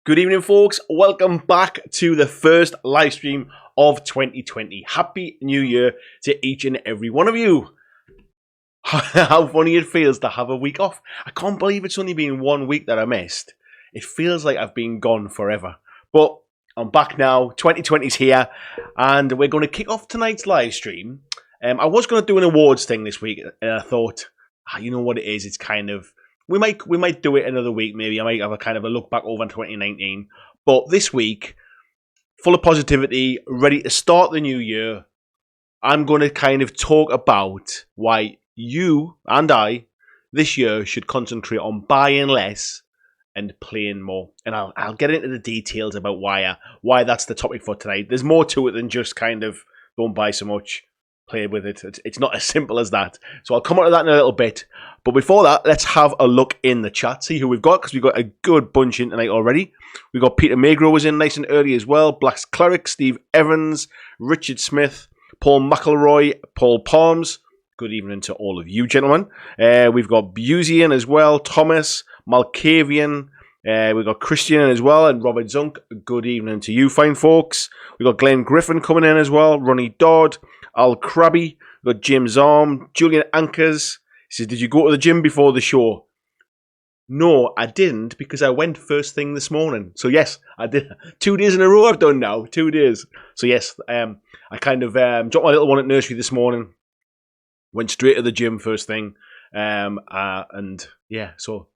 Good evening, folks. Welcome back to the first live stream of 2020. Happy New Year to each and every one of you. How funny it feels to have a week off. I can't believe it's only been 1 week that I missed. It feels like I've been gone forever. But I'm back now. 2020's here, and we're going to kick off tonight's live stream. I was going to do an awards thing this week, and I thought, you know what it is? It's kind of... We might do it another week, maybe. I might have a kind of a look back over 2019. But this week, full of positivity, ready to start the new year, I'm going to kind of talk about why you and I, this year, should concentrate on buying less and playing more. And I'll get into the details about why that's the topic for tonight. There's more to it than just kind of don't buy so much. Play with it. It's not as simple as that. So I'll come on to that in a little bit. But before that, let's have a look in the chat. See who we've got, because we've got a good bunch in tonight already. We've got Peter Magro was in nice and early as well. Black's Cleric, Steve Evans, Richard Smith, Paul McElroy, Paul Palms. Good evening to all of you, gentlemen. We've got Busey in as well. Thomas, Malkavian. We've got Christian in as well, and Robert Zunk. Good evening to you, fine folks. We've got Glenn Griffin coming in as well. Ronnie Dodd. Al Krabby, we've got James Arm, Julian Ankers. He says, did you go to the gym before the show? No, I didn't, because I went first thing this morning. So yes, I did. 2 days in a row I've done now, 2 days. So yes, I kind of dropped my little one at nursery this morning, went straight to the gym first thing, and yeah, so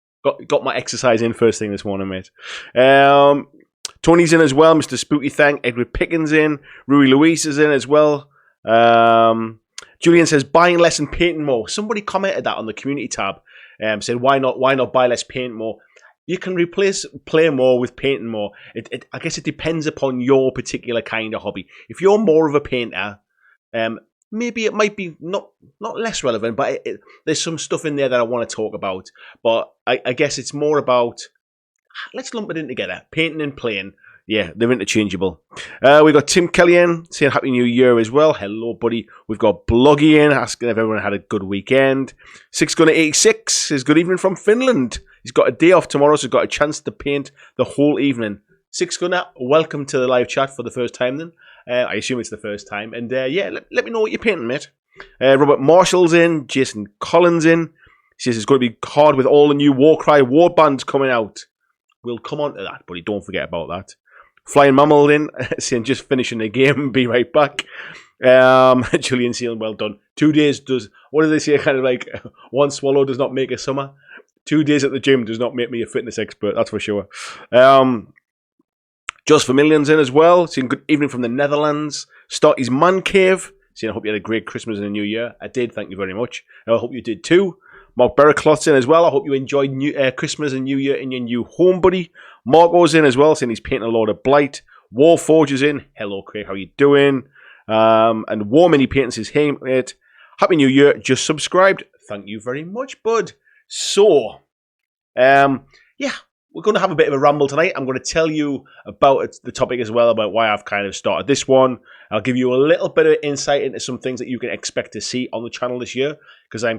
got my exercise in first thing this morning, mate. Tony's in as well, Mr. Spooky Thank, Edward Pickens in, Rui Luis is in as well. Julian says buying less and painting more. Somebody commented that on the community tab, said why not buy less, paint more. You can replace play more with painting more. I guess it depends upon your particular kind of hobby. If you're more of a painter, maybe it might be not less relevant, but there's some stuff in there that I want to talk about. But I guess it's more about, let's lump it in together, painting and playing. Yeah, they're interchangeable. We've got Tim Kelly in, saying Happy New Year as well. Hello, buddy. We've got Bloggy in, asking if everyone had a good weekend. 6Gunner86 says, good evening from Finland. He's got a day off tomorrow, so he's got a chance to paint the whole evening. 6Gunner, welcome to the live chat for the first time then. I assume it's the first time. And yeah, let me know what you're painting, mate. Robert Marshall's in, Jason Collins in. He says it's going to be hard with all the new Warcry war bands coming out. We'll come on to that, buddy. Don't forget about that. Flying Mammal in, saying just finishing the game, be right back. Julian Sealing, well done. 2 days does, what do they say, kind of like, one swallow does not make a summer. 2 days at the gym does not make me a fitness expert, that's for sure. Just for Millions in as well, saying good evening from the Netherlands. Starty's Man Cave, saying I hope you had a great Christmas and a New Year. I did, thank you very much. I hope you did too. Mark Berracloth's in as well. I hope you enjoyed Christmas and New Year in your new home, buddy. Marco's in as well, saying he's painting a load of Blight. Warforge is in. Hello, Craig. How you doing? And War Mini Painting says, hey, mate. Happy New Year. Just subscribed. Thank you very much, bud. So, yeah, we're going to have a bit of a ramble tonight. I'm going to tell you about the topic as well, about why I've kind of started this one. I'll give you a little bit of insight into some things that you can expect to see on the channel this year, because I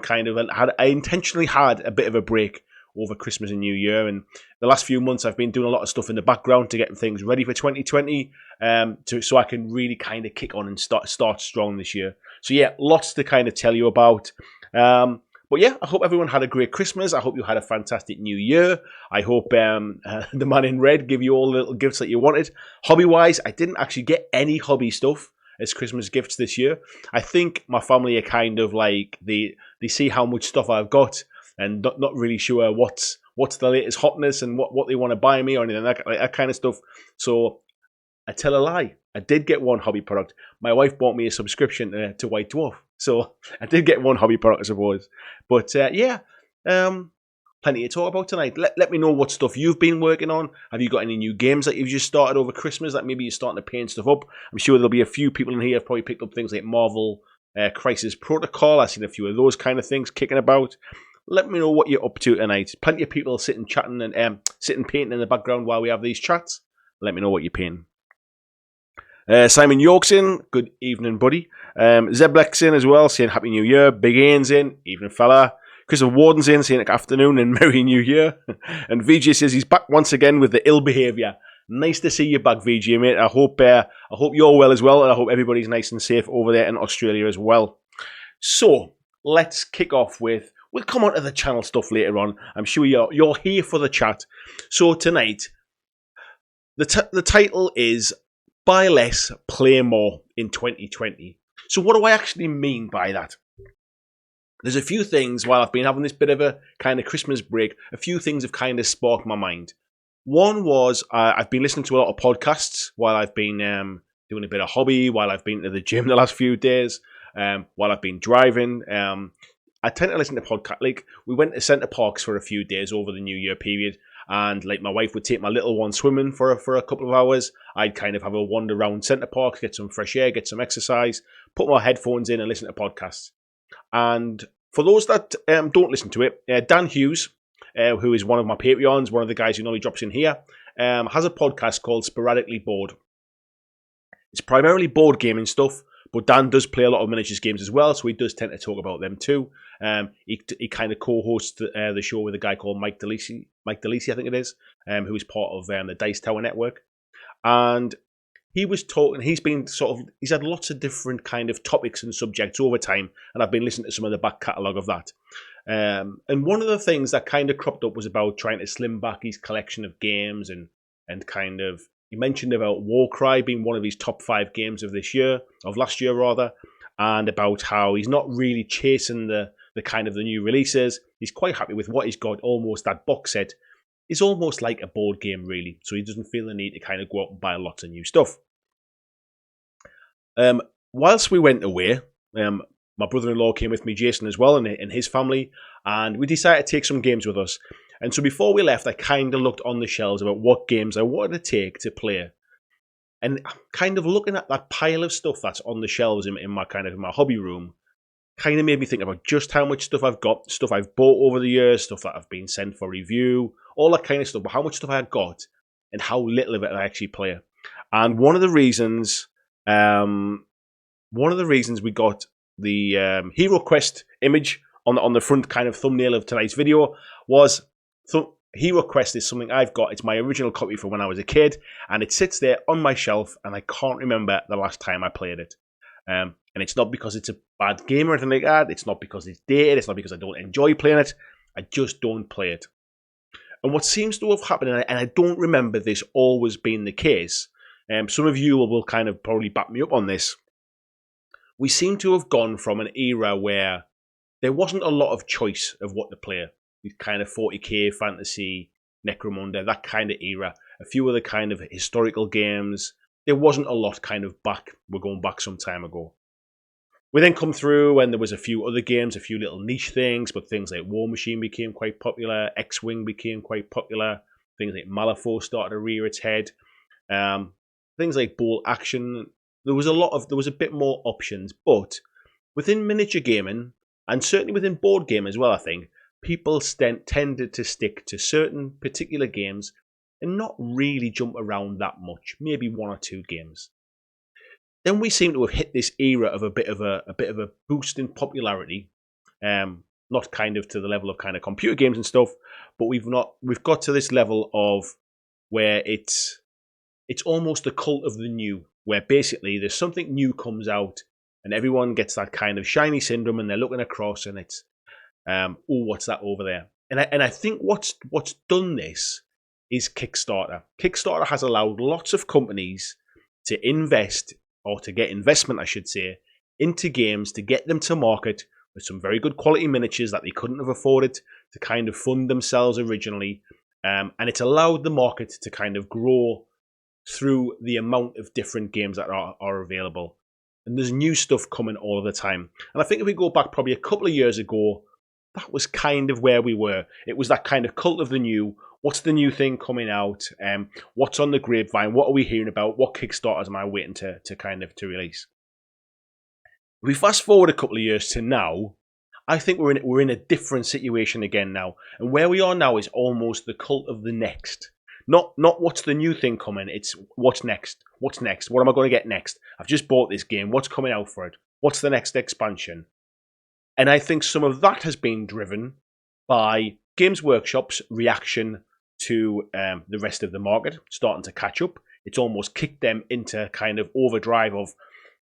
intentionally had a bit of a break over Christmas and New Year, and the last few months I've been doing a lot of stuff in the background to get things ready for 2020, so I can really kind of kick on and start strong this year. So yeah, lots to kind of tell you about. But yeah, I hope everyone had a great Christmas. I hope you had a fantastic New Year. I hope the man in red gave you all the little gifts that you wanted. Hobby-wise, I didn't actually get any hobby stuff as Christmas gifts this year. I think my family are kind of like, they see how much stuff I've got and not really sure what's the latest hotness and what they want to buy me or anything, that kind of stuff. So I tell a lie. I did get one hobby product. My wife bought me a subscription to White Dwarf. So I did get one hobby product, I suppose. But yeah, plenty to talk about tonight. Let me know what stuff you've been working on. Have you got any new games that you've just started over Christmas that maybe you're starting to paint stuff up? I'm sure there'll be a few people in here who've probably picked up things like Marvel Crisis Protocol. I've seen a few of those kind of things kicking about. Let me know what you're up to tonight. Plenty of people sitting chatting and sitting painting in the background while we have these chats. Let me know what you're painting. Simon York's in. Good evening, buddy. Zeblex in as well, saying Happy New Year. Big Ian's in. Evening, fella. Christopher Warden's in saying afternoon and Merry New Year. And VJ says he's back once again with the ill behaviour. Nice to see you back, VJ, mate. I hope you're well as well, and I hope everybody's nice and safe over there in Australia as well. So let's kick off with. We'll come on to the channel stuff later on. I'm sure you're here for the chat. So tonight, the title is Buy Less, Play More in 2020. So what do I actually mean by that? There's a few things, while I've been having this bit of a kind of Christmas break, a few things have kind of sparked my mind. One was I've been listening to a lot of podcasts while I've been doing a bit of hobby, while I've been to the gym the last few days, while I've been driving. I tend to listen to podcasts. Like, we went to Centre Parks for a few days over the New Year period, and like my wife would take my little one swimming for a couple of hours. I'd kind of have a wander around Centre Parks, get some fresh air, get some exercise, put my headphones in and listen to podcasts. And for those that don't listen to it, Dan Hughes, who is one of my Patreons, one of the guys who normally drops in here, has a podcast called Sporadically Bored. It's primarily board gaming stuff, but Dan does play a lot of miniatures games as well, so he does tend to talk about them too. He kind of co-hosts the show with a guy called Mike DeLisi, I think it is, who is part of the Dice Tower Network. And he was talking, he's had lots of different kind of topics and subjects over time, and I've been listening to some of the back catalogue of that. And one of the things that kind of cropped up was about trying to slim back his collection of games and kind of, he mentioned about Warcry being one of his top 5 games of last year rather, and about how he's not really chasing the kind of the new releases. He's quite happy with what he's got. Almost that box set is almost like a board game really, so he doesn't feel the need to kind of go out and buy lots of new stuff. Whilst we went away, my brother-in-law came with me, Jason, as well, and his family, and we decided to take some games with us. And so before we left, I kind of looked on the shelves about what games I wanted to take to play. And kind of looking at that pile of stuff that's on the shelves in my hobby room, kind of made me think about just how much stuff I've got, stuff I've bought over the years, stuff that I've been sent for review, all that kind of stuff, but how much stuff I got and how little of it I actually play. And one of the reasons we got the Hero Quest image on the front kind of thumbnail of tonight's video was Hero Quest is something I've got. It's my original copy from when I was a kid, and it sits there on my shelf, and I can't remember the last time I played it. And it's not because it's a bad game or anything like that. It's not because it's dated. It's not because I don't enjoy playing it. I just don't play it. And what seems to have happened, and I don't remember this always being the case, some of you will kind of probably back me up on this. We seem to have gone from an era where there wasn't a lot of choice of what to play. These kind of 40k, fantasy, Necromunda, that kind of era. A few other kind of historical games. There wasn't a lot kind of back. We're going back some time ago. We then come through and there was a few other games, a few little niche things, but things like War Machine became quite popular. X-Wing became quite popular. Things like Malifaux started to rear its head. Things like Bolt Action. There was a bit more options, but within miniature gaming, and certainly within board game as well, I think, people tended to stick to certain particular games and not really jump around that much, maybe 1 or 2 games. Then we seem to have hit this era of a bit of a boost in popularity, not kind of to the level of kind of computer games and stuff, but we've got to this level of where it's almost the cult of the new, where basically there's something new comes out and everyone gets that kind of shiny syndrome and they're looking across and it's what's that over there? And I think what's done this is Kickstarter. Kickstarter has allowed lots of companies to invest, or to get investment, I should say, into games to get them to market with some very good quality miniatures that they couldn't have afforded to kind of fund themselves originally. And it's allowed the market to kind of grow through the amount of different games that are available. And there's new stuff coming all of the time. And I think if we go back probably a couple of years ago, that was kind of where we were. It was that kind of cult of the new. What's the new thing coming out? What's on the grapevine? What are we hearing about? What Kickstarters am I waiting to release? If we fast forward a couple of years to now, I think we're in a different situation again now. And where we are now is almost the cult of the next. Not what's the new thing coming, it's what's next. What's next? What am I going to get next? I've just bought this game. What's coming out for it? What's the next expansion? And I think some of that has been driven by Games Workshop's reaction to the rest of the market starting to catch up. It's almost kicked them into kind of overdrive of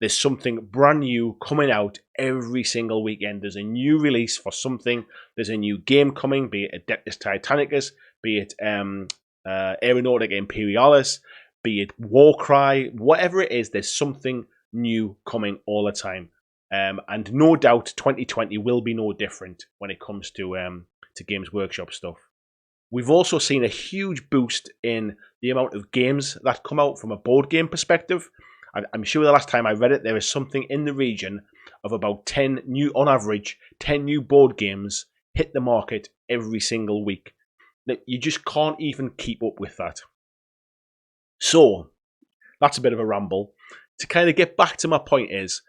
there's something brand new coming out every single weekend. There's a new release for something. There's a new game coming, be it Adeptus Titanicus, be it Aeronautica Imperialis, be it Warcry, whatever it is, there's something new coming all the time. And no doubt 2020 will be no different when it comes to Games Workshop stuff. We've also seen a huge boost in the amount of games that come out from a board game perspective. I'm sure the last time I read it, there is something in the region of about 10 new, on average, 10 new board games hit the market every single week. You just can't even keep up with that. So, that's a bit of a ramble. To kind of get back to my point is,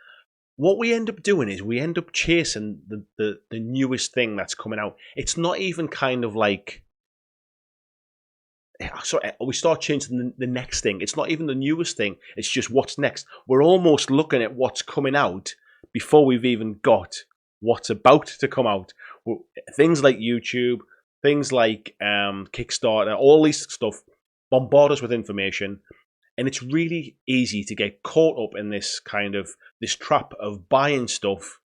what we end up doing is we end up chasing the newest thing that's coming out. It's not even kind of like, sorry, we start changing the next thing. It's not even the newest thing. It's just what's next. We're almost looking at what's coming out before we've even got what's about to come out. Things like YouTube, things like Kickstarter, all these stuff bombard us with information. And it's really easy to get caught up in this trap of buying stuff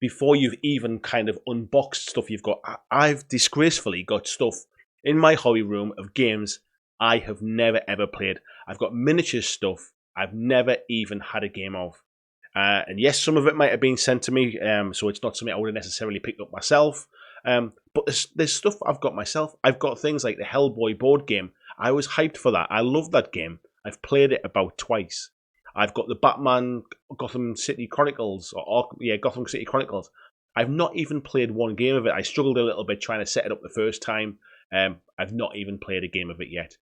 before you've even kind of unboxed stuff you've got. I've disgracefully got stuff in my hobby room of games I have never ever played. I've got miniature stuff I've never even had a game of. And yes, some of it might have been sent to me, so it's not something I would have necessarily picked up myself. But there's stuff I've got myself. I've got things like the Hellboy board game. I was hyped for that. I love that game. I've played it about twice. I've got the Batman Gotham City Chronicles, Gotham City Chronicles. I've not even played one game of it. I struggled a little bit trying to set it up the first time. I've not even played a game of it yet.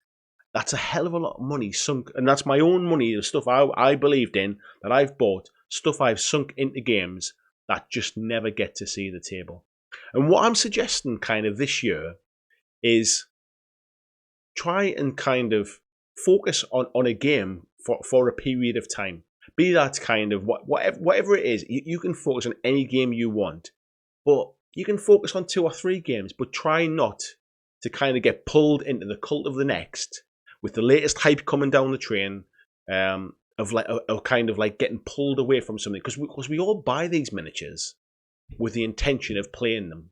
That's a hell of a lot of money sunk, and that's my own money, the stuff I believed in, that I've bought, stuff I've sunk into games that just never get to see the table. And what I'm suggesting kind of this year is try and kind of focus on a game for a period of time. Be that kind of whatever it is, you can focus on any game you want, but you can focus on 2 or 3 games, but try not to kind of get pulled into the cult of the next with the latest hype coming down the train, of kind of like getting pulled away from something, because we all buy these miniatures with the intention of playing them,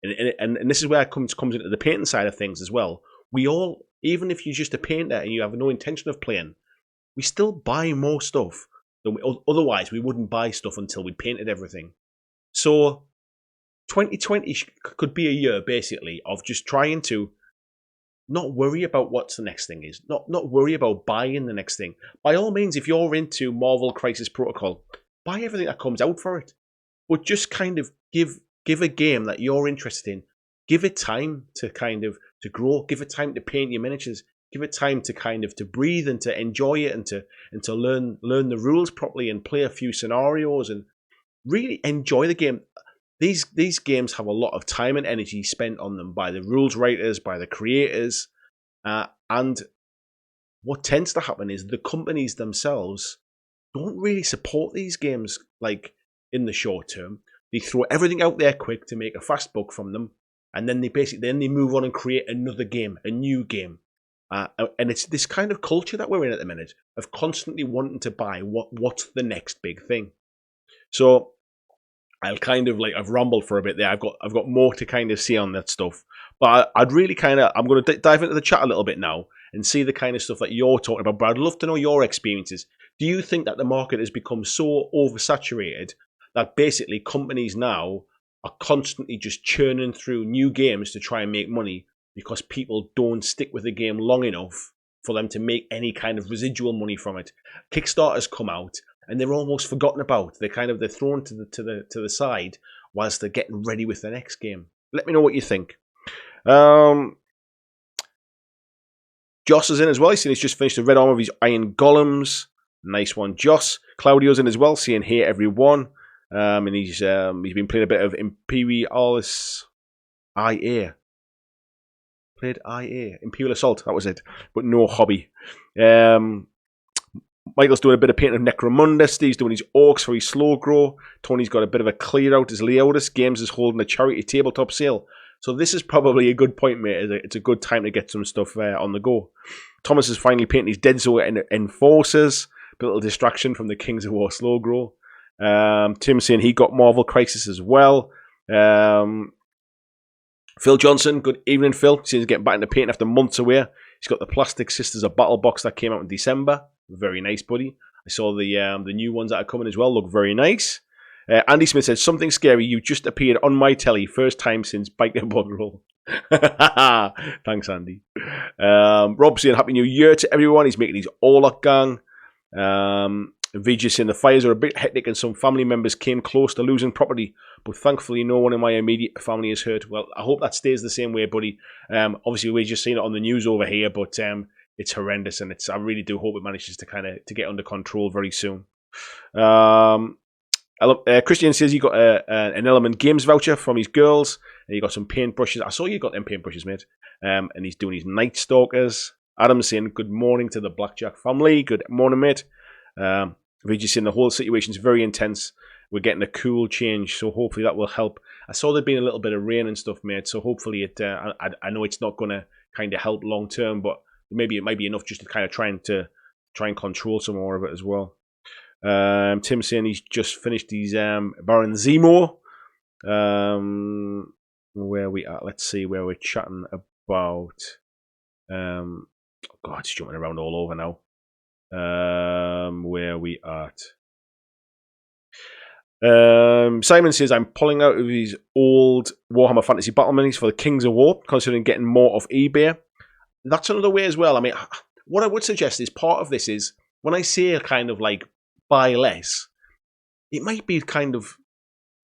and this is where it comes into the painting side of things as well. We all, even if you're just a painter and you have no intention of playing, we still buy more stuff than otherwise we wouldn't buy stuff until we painted everything. So 2020 could be a year basically of just trying to not worry about what the next thing is, not worry about buying the next thing. By all means, if you're into Marvel Crisis Protocol, buy everything that comes out for it, but just kind of give a game that you're interested in, give it time to kind of to grow, give it time to paint your miniatures, give it time to kind of to breathe and to enjoy it, and to learn the rules properly and play a few scenarios and really enjoy the game. These games have a lot of time and energy spent on them by the rules writers, by the creators, and what tends to happen is the companies themselves don't really support these games like in the short term. They throw everything out there quick to make a fast buck from them, and then they move on and create another game, a new game. And it's this kind of culture that we're in at the minute of constantly wanting to buy what's the next big thing. So I'll kind of I've rambled for a bit there. I've got more to kind of see on that stuff, but I'm going to dive into the chat a little bit now and see the kind of stuff that you're talking about. But I'd love to know your experiences. Do you think that the market has become so oversaturated that basically companies now are constantly just churning through new games to try and make money because people don't stick with the game long enough for them to make any kind of residual money from it? Kickstarters come out and they're almost forgotten about. They're thrown to the side whilst they're getting ready with the next game. Let me know what you think. Joss is in as well. He's just finished the red armor of his iron golems. Nice one, Joss. Claudio's in as well, saying hey everyone. And he's been playing a bit of Imperialis IA. Played IA. Imperial Assault, that was it. But no hobby. Michael's doing a bit of painting of Necromunda. Steve's doing his orcs for his slow grow. Tony's got a bit of a clear out as Leotis. Games is holding a charity tabletop sale. So this is probably a good point, mate. It's a good time to get some stuff on the go. Thomas is finally painting his Dead Zone Enforcers. A little distraction from the Kings of War slow grow. Tim's saying he got Marvel Crisis as well. Phil Johnson, good evening, Phil. He's getting back into painting after months away. He's got the Plastic Sisters of Battle box that came out in December. Very nice, buddy. I saw the new ones that are coming as well. Look very nice. Andy Smith said, something scary. You just appeared on my telly. First time since Biker Bug Roll. Thanks, Andy. Rob saying, Happy New Year to everyone. He's making his Orlok gang. Vijay saying, the fires are a bit hectic and some family members came close to losing property. But thankfully, no one in my immediate family is hurt. Well, I hope that stays the same way, buddy. Obviously, we've just seen it on the news over here, but it's horrendous, and I really do hope it manages to get under control very soon. Christian says he got an Element Games voucher from his girls, and he got some paintbrushes. I saw you got them paintbrushes, mate. And he's doing his Night Stalkers. Adam's saying good morning to the BlackJack family. Good morning, mate. Vijay saying the whole situation's very intense. We're getting a cool change, so hopefully that will help. I saw there'd been a little bit of rain and stuff, mate, so hopefully it. I know it's not going to kind of help long term, but maybe it might be enough just to kind of try and control some more of it as well. Tim's saying he's just finished his Baron Zemo. Where we at? Let's see where we're chatting about. God, it's jumping around all over now. Where we at? Simon says, I'm pulling out of his old Warhammer Fantasy Battle minis for the Kings of War, considering getting more off eBay. That's another way as well. I mean, what I would suggest is part of this is, when I say kind of like buy less, it might be kind of,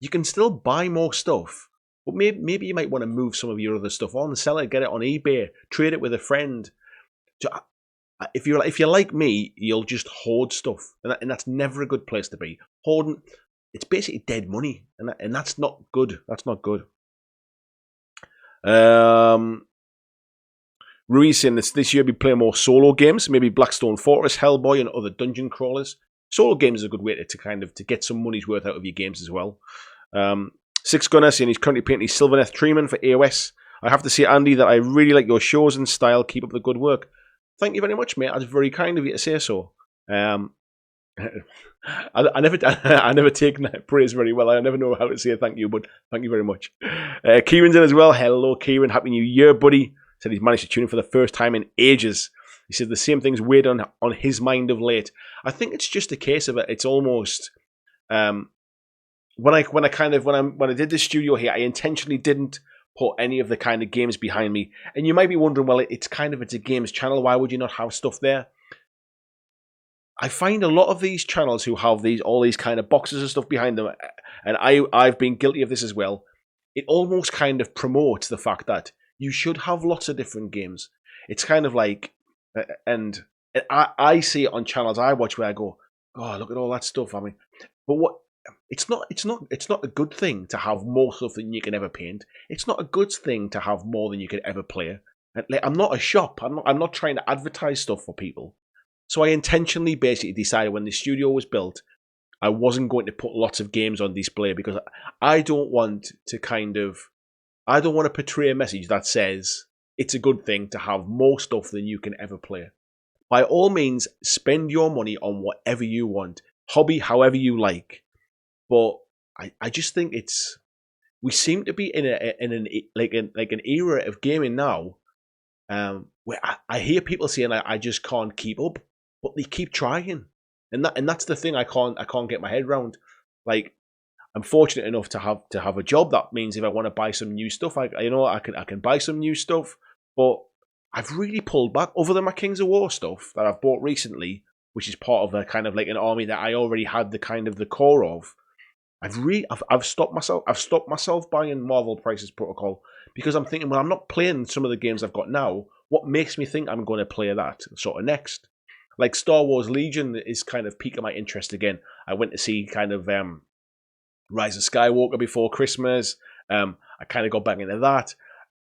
you can still buy more stuff, but maybe you might want to move some of your other stuff on, sell it, get it on eBay, trade it with a friend. If you're like me, you'll just hoard stuff, and that's never a good place to be. Hoarding, it's basically dead money, and that's not good. That's not good. Ruiz saying this year be playing more solo games, maybe Blackstone Fortress, Hellboy, and other dungeon crawlers. Solo games is a good way to get some money's worth out of your games as well. Six Gunner saying he's currently painting his Sylvaneth Treeman for AOS. I have to say, Andy, that I really like your shows and style. Keep up the good work. Thank you very much, mate. That's very kind of you to say so. I never take praise very well. I never know how to say thank you, but thank you very much. Kieran's in as well. Hello, Kieran. Happy New Year, buddy. Said he's managed to tune in for the first time in ages. He said the same thing's weighed on his mind of late. I think it's just a case of it. It's almost when I did the studio here, I intentionally didn't put any of the kind of games behind me. And you might be wondering, well, it's a games channel. Why would you not have stuff there? I find a lot of these channels who have all these kind of boxes and stuff behind them, and I've been guilty of this as well. It almost kind of promotes the fact that you should have lots of different games. It's kind of like, and I see it on channels I watch where I go, oh, look at all that stuff. I mean, but what? It's not a good thing to have more stuff than you can ever paint. It's not a good thing to have more than you could ever play. Like, I'm not a shop. I'm not trying to advertise stuff for people. So I intentionally basically decided when the studio was built, I wasn't going to put lots of games on display because I don't want to portray a message that says it's a good thing to have more stuff than you can ever play. By all means, spend your money on whatever you want, hobby however you like. But I just think we seem to be in an era of gaming now, where I hear people saying I just can't keep up, but they keep trying, and that's the thing I can't get my head around. Like, I'm fortunate enough to have a job that means if I want to buy some new stuff, I can buy some new stuff. But I've really pulled back, other than my Kings of War stuff that I've bought recently, which is part of a kind of like an army that I already had the kind of the core of. I've stopped myself buying Marvel Crisis Protocol because I'm thinking, well, I'm not playing some of the games I've got now. What makes me think I'm going to play that sort of next? Like Star Wars Legion is kind of piquing my interest again. I went to see kind of Rise of Skywalker before Christmas. I kind of got back into that.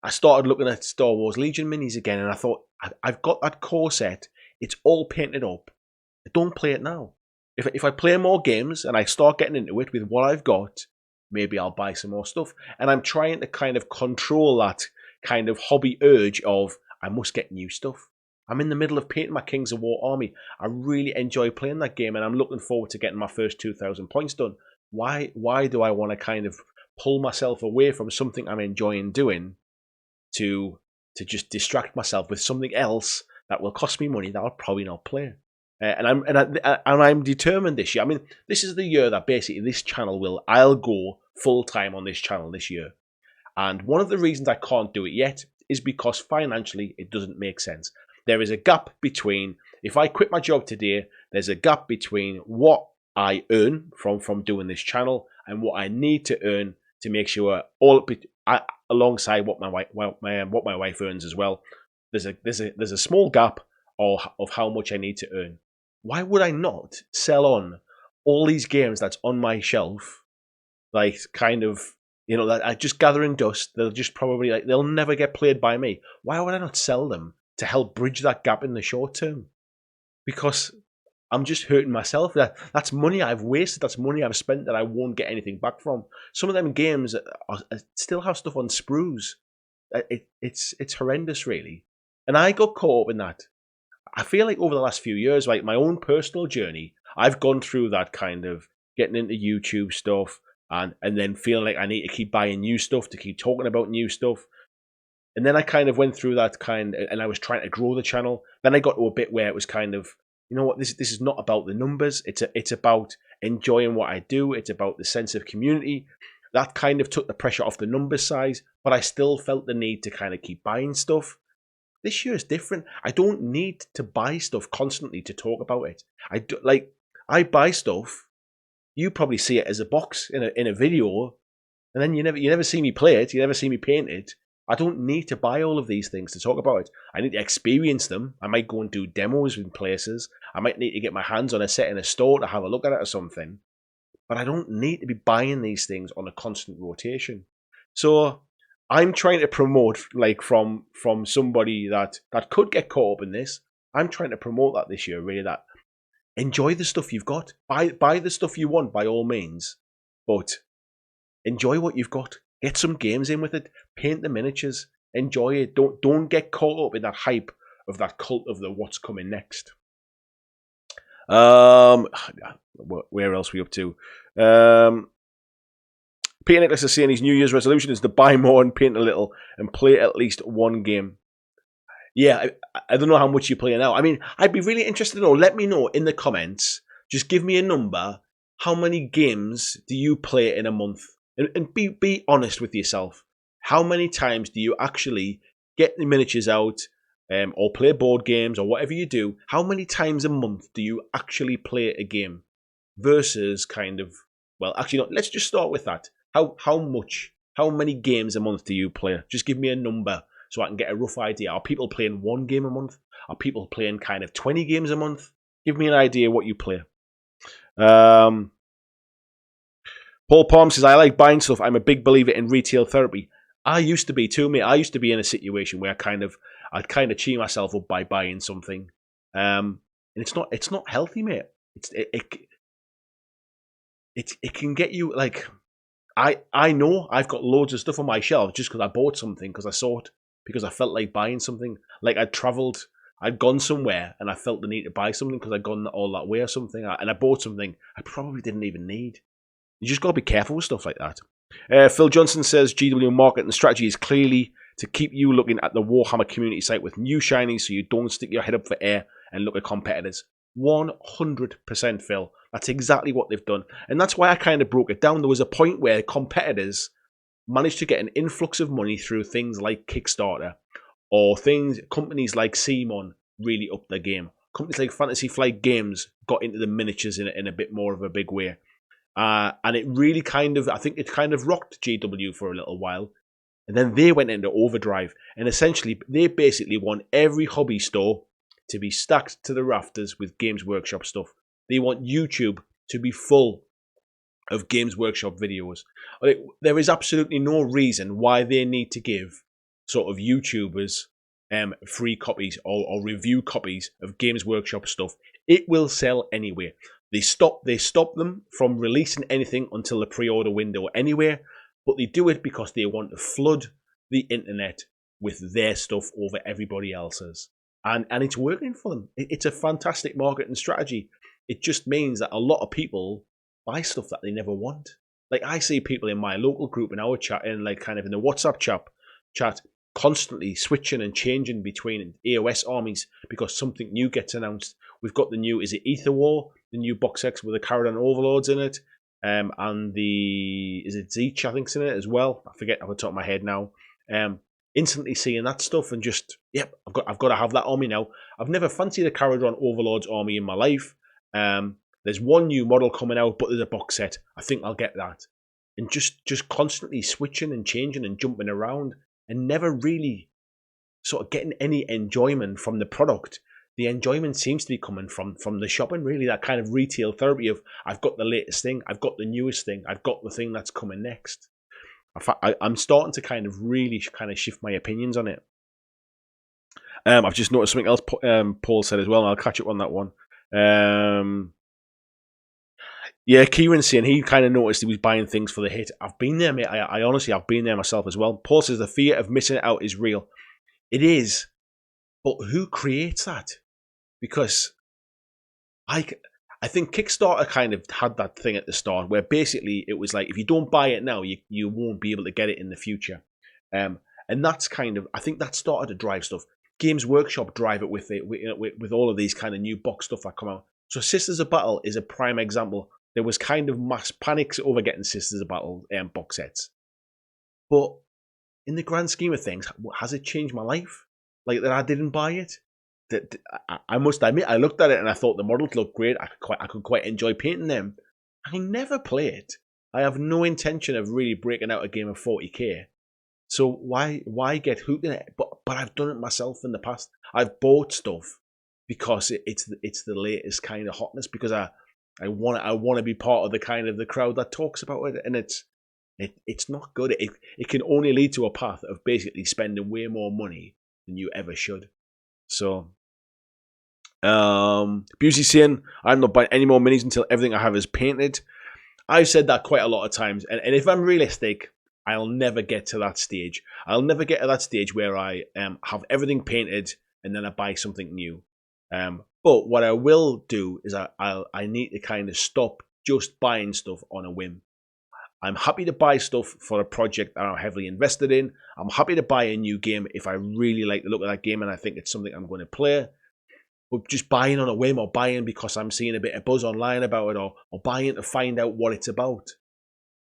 I started looking at Star Wars Legion minis again, and I thought, I've got that core set. It's all painted up. Don't play it now. If I play more games and I start getting into it with what I've got, maybe I'll buy some more stuff. And I'm trying to kind of control that kind of hobby urge of I must get new stuff. I'm in the middle of painting my Kings of War army. I really enjoy playing that game, and I'm looking forward to getting my first 2,000 points done. Why do I want to kind of pull myself away from something I'm enjoying doing to just distract myself with something else that will cost me money that I'll probably not play? I'm determined this year. I mean, this is the year that basically this channel I'll go full time on this channel this year. And one of the reasons I can't do it yet is because financially it doesn't make sense. There is a gap between, if I quit my job today, there's a gap between what I earn from doing this channel and what I need to earn to make sure alongside what my wife earns as well. There's a small gap of how much I need to earn. Why would I not sell on all these games that's on my shelf, like kind of, that are just gathering dust? They'll just probably they'll never get played by me. Why would I not sell them to help bridge that gap in the short term? Because I'm just hurting myself. That's money I've wasted. That's money I've spent that I won't get anything back from. Some of them games still have stuff on sprues. It's horrendous, really. And I got caught up in that. I feel like over the last few years, like my own personal journey, I've gone through that kind of getting into YouTube stuff and then feeling like I need to keep buying new stuff, to keep talking about new stuff. And then I kind of went through that and I was trying to grow the channel. Then I got to a bit where it was kind of, you know what, this is not about the numbers. It's about enjoying what I do. It's about the sense of community. That kind of took the pressure off the number size, but I still felt the need to kind of keep buying stuff. This year is different. I don't need to buy stuff constantly to talk about it. I buy stuff. You probably see it as a box in a video, and then you never see me play it. You never see me paint it. I don't need to buy all of these things to talk about it. I need to experience them. I might go and do demos in places. I might need to get my hands on a set in a store to have a look at it or something. But I don't need to be buying these things on a constant rotation. So I'm trying to promote, like from somebody that could get caught up in this. I'm trying to promote that this year, really, that enjoy the stuff you've got. Buy the stuff you want by all means, but enjoy what you've got. Get some games in with it. Paint the miniatures. Enjoy it. Don't get caught up in that hype of that cult of the what's coming next. Where else are we up to? Peter Nicholas is saying his New Year's resolution is to buy more and paint a little and play at least one game. Yeah, I don't know how much you play now. I mean, I'd be really interested to know. Let me know in the comments. Just give me a number. How many games do you play in a month? And be honest with yourself. How many times do you actually get the miniatures out or play board games or whatever you do? How many times a month do you actually play a game? Versus kind of, well, actually, no, let's just start with that. How many games a month do you play? Just give me a number so I can get a rough idea. Are people playing one game a month? Are people playing kind of 20 games a month? Give me an idea what you play. Paul Palm says, I like buying stuff. I'm a big believer in retail therapy. I used to be too, mate. I used to be in a situation where I'd kind of cheer myself up by buying something. And it's not healthy, mate. It can get you, like, I know I've got loads of stuff on my shelf just because I bought something, because I saw it, because I felt like buying something. Like I'd gone somewhere and I felt the need to buy something because I'd gone all that way or something, and I bought something I probably didn't even need. You just got to be careful with stuff like that. Phil Johnson says GW marketing strategy is clearly to keep you looking at the Warhammer community site with new shinies so you don't stick your head up for air and look at competitors. 100% Phil. That's exactly what they've done. And that's why I kind of broke it down. There was a point where competitors managed to get an influx of money through things like Kickstarter, or companies like Simon really upped their game. Companies like Fantasy Flight Games got into the miniatures in a bit more of a big way. And it really I think it kind of rocked GW for a little while. And then they went into overdrive. And essentially, they basically want every hobby store to be stacked to the rafters with Games Workshop stuff. They want YouTube to be full of Games Workshop videos. There is absolutely no reason why they need to give sort of YouTubers free copies or review copies of Games Workshop stuff It will sell anyway. They stop them from releasing anything until the pre-order window anyway, but they do it because they want to flood the internet with their stuff over everybody else's. And it's working for them. It's a fantastic marketing strategy. It just means that a lot of people buy stuff that they never want. Like, I see people in my local group in our chat, in like kind of in the WhatsApp chat constantly switching and changing between AOS armies because something new gets announced. We've got the new, is it Ether War, the new box X with the Caradon Overlords in it, and the, is it Zeech, I think's in it as well. I forget off the top of my head now. Instantly seeing that stuff and just, yep, I've got to have that army now. I've never fancied a Caradon Overlords army in my life. There's one new model coming out, but there's a box set. I think I'll get that. And just constantly switching and changing and jumping around and never really sort of getting any enjoyment from the product. The enjoyment seems to be coming from the shopping, really, that kind of retail therapy of, I've got the latest thing, I've got the newest thing, I've got the thing that's coming next. I'm starting to kind of really kind of shift my opinions on it. I've just noticed something else Paul said as well, and I'll catch up on that one. Yeah, Kieran's saying he kind of noticed he was buying things for the hit. I've been there, mate. I honestly, I've been there myself as well. Paul says the fear of missing out is real. It is. But who creates that? Because I think Kickstarter kind of had that thing at the start where basically it was like, if you don't buy it now, you won't be able to get it in the future. And that's kind of, I think that started to drive stuff. Games Workshop drive it with all of these kind of new box stuff that come out. So Sisters of Battle is a prime example. There was kind of mass panics over getting Sisters of Battle box sets. But in the grand scheme of things, has it changed my life? Like, that I didn't buy it? That I must admit, I looked at it and I thought the models looked great. I could quite enjoy painting them. I never play it. I have no intention of really breaking out a game of 40k. So why get hooked in it? But I've done it myself in the past. I've bought stuff because it's the latest kind of hotness, because I want to be part of the kind of the crowd that talks about it, and it's not good. It can only lead to a path of basically spending way more money than you ever should. So, Busey saying, I'm not buying any more minis until everything I have is painted. I've said that quite a lot of times, and if I'm realistic, I'll never get to that stage. I'll never get to that stage where I have everything painted and then I buy something new. But what I will do is I need to kind of stop just buying stuff on a whim. I'm happy to buy stuff for a project that I'm heavily invested in. I'm happy to buy a new game if I really like the look of that game and I think it's something I'm going to play. But just buying on a whim, or buying because I'm seeing a bit of buzz online about it, or buying to find out what it's about,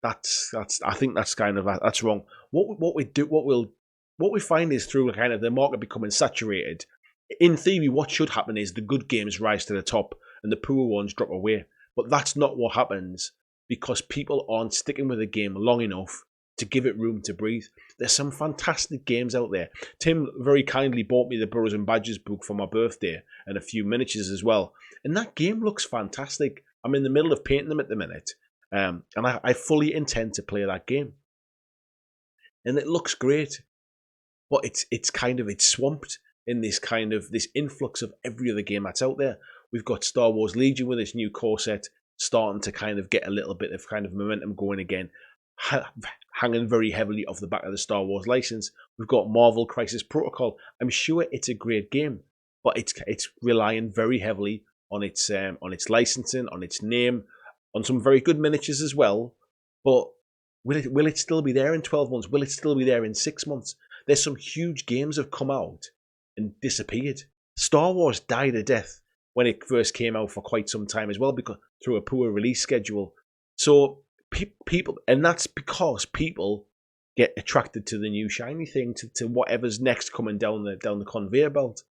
I think that's kind of, that's wrong. What we find is, through kind of the market becoming saturated, in theory, what should happen is the good games rise to the top and the poor ones drop away. But that's not what happens, because people aren't sticking with the game long enough to give it room to breathe. There's some fantastic games out there. Tim very kindly bought me the Burrows and Badgers book for my birthday, and a few miniatures as well. And that game looks fantastic. I'm in the middle of painting them at the minute, and I fully intend to play that game. And it looks great, but it's swamped in this kind of this influx of every other game that's out there. We've got Star Wars Legion with its new core set starting to kind of get a little bit of kind of momentum going again, hanging very heavily off the back of the Star Wars license. We've got Marvel Crisis Protocol. I'm sure it's a great game, but it's relying very heavily on its licensing, on its name, on some very good miniatures as well. But will it still be there in 12 months? Will it still be there in 6 months? There's some huge games have come out and disappeared. Star Wars died a death when it first came out for quite some time as well, because through a poor release schedule. So people, and that's because people get attracted to the new shiny thing, to whatever's next coming down the conveyor belt.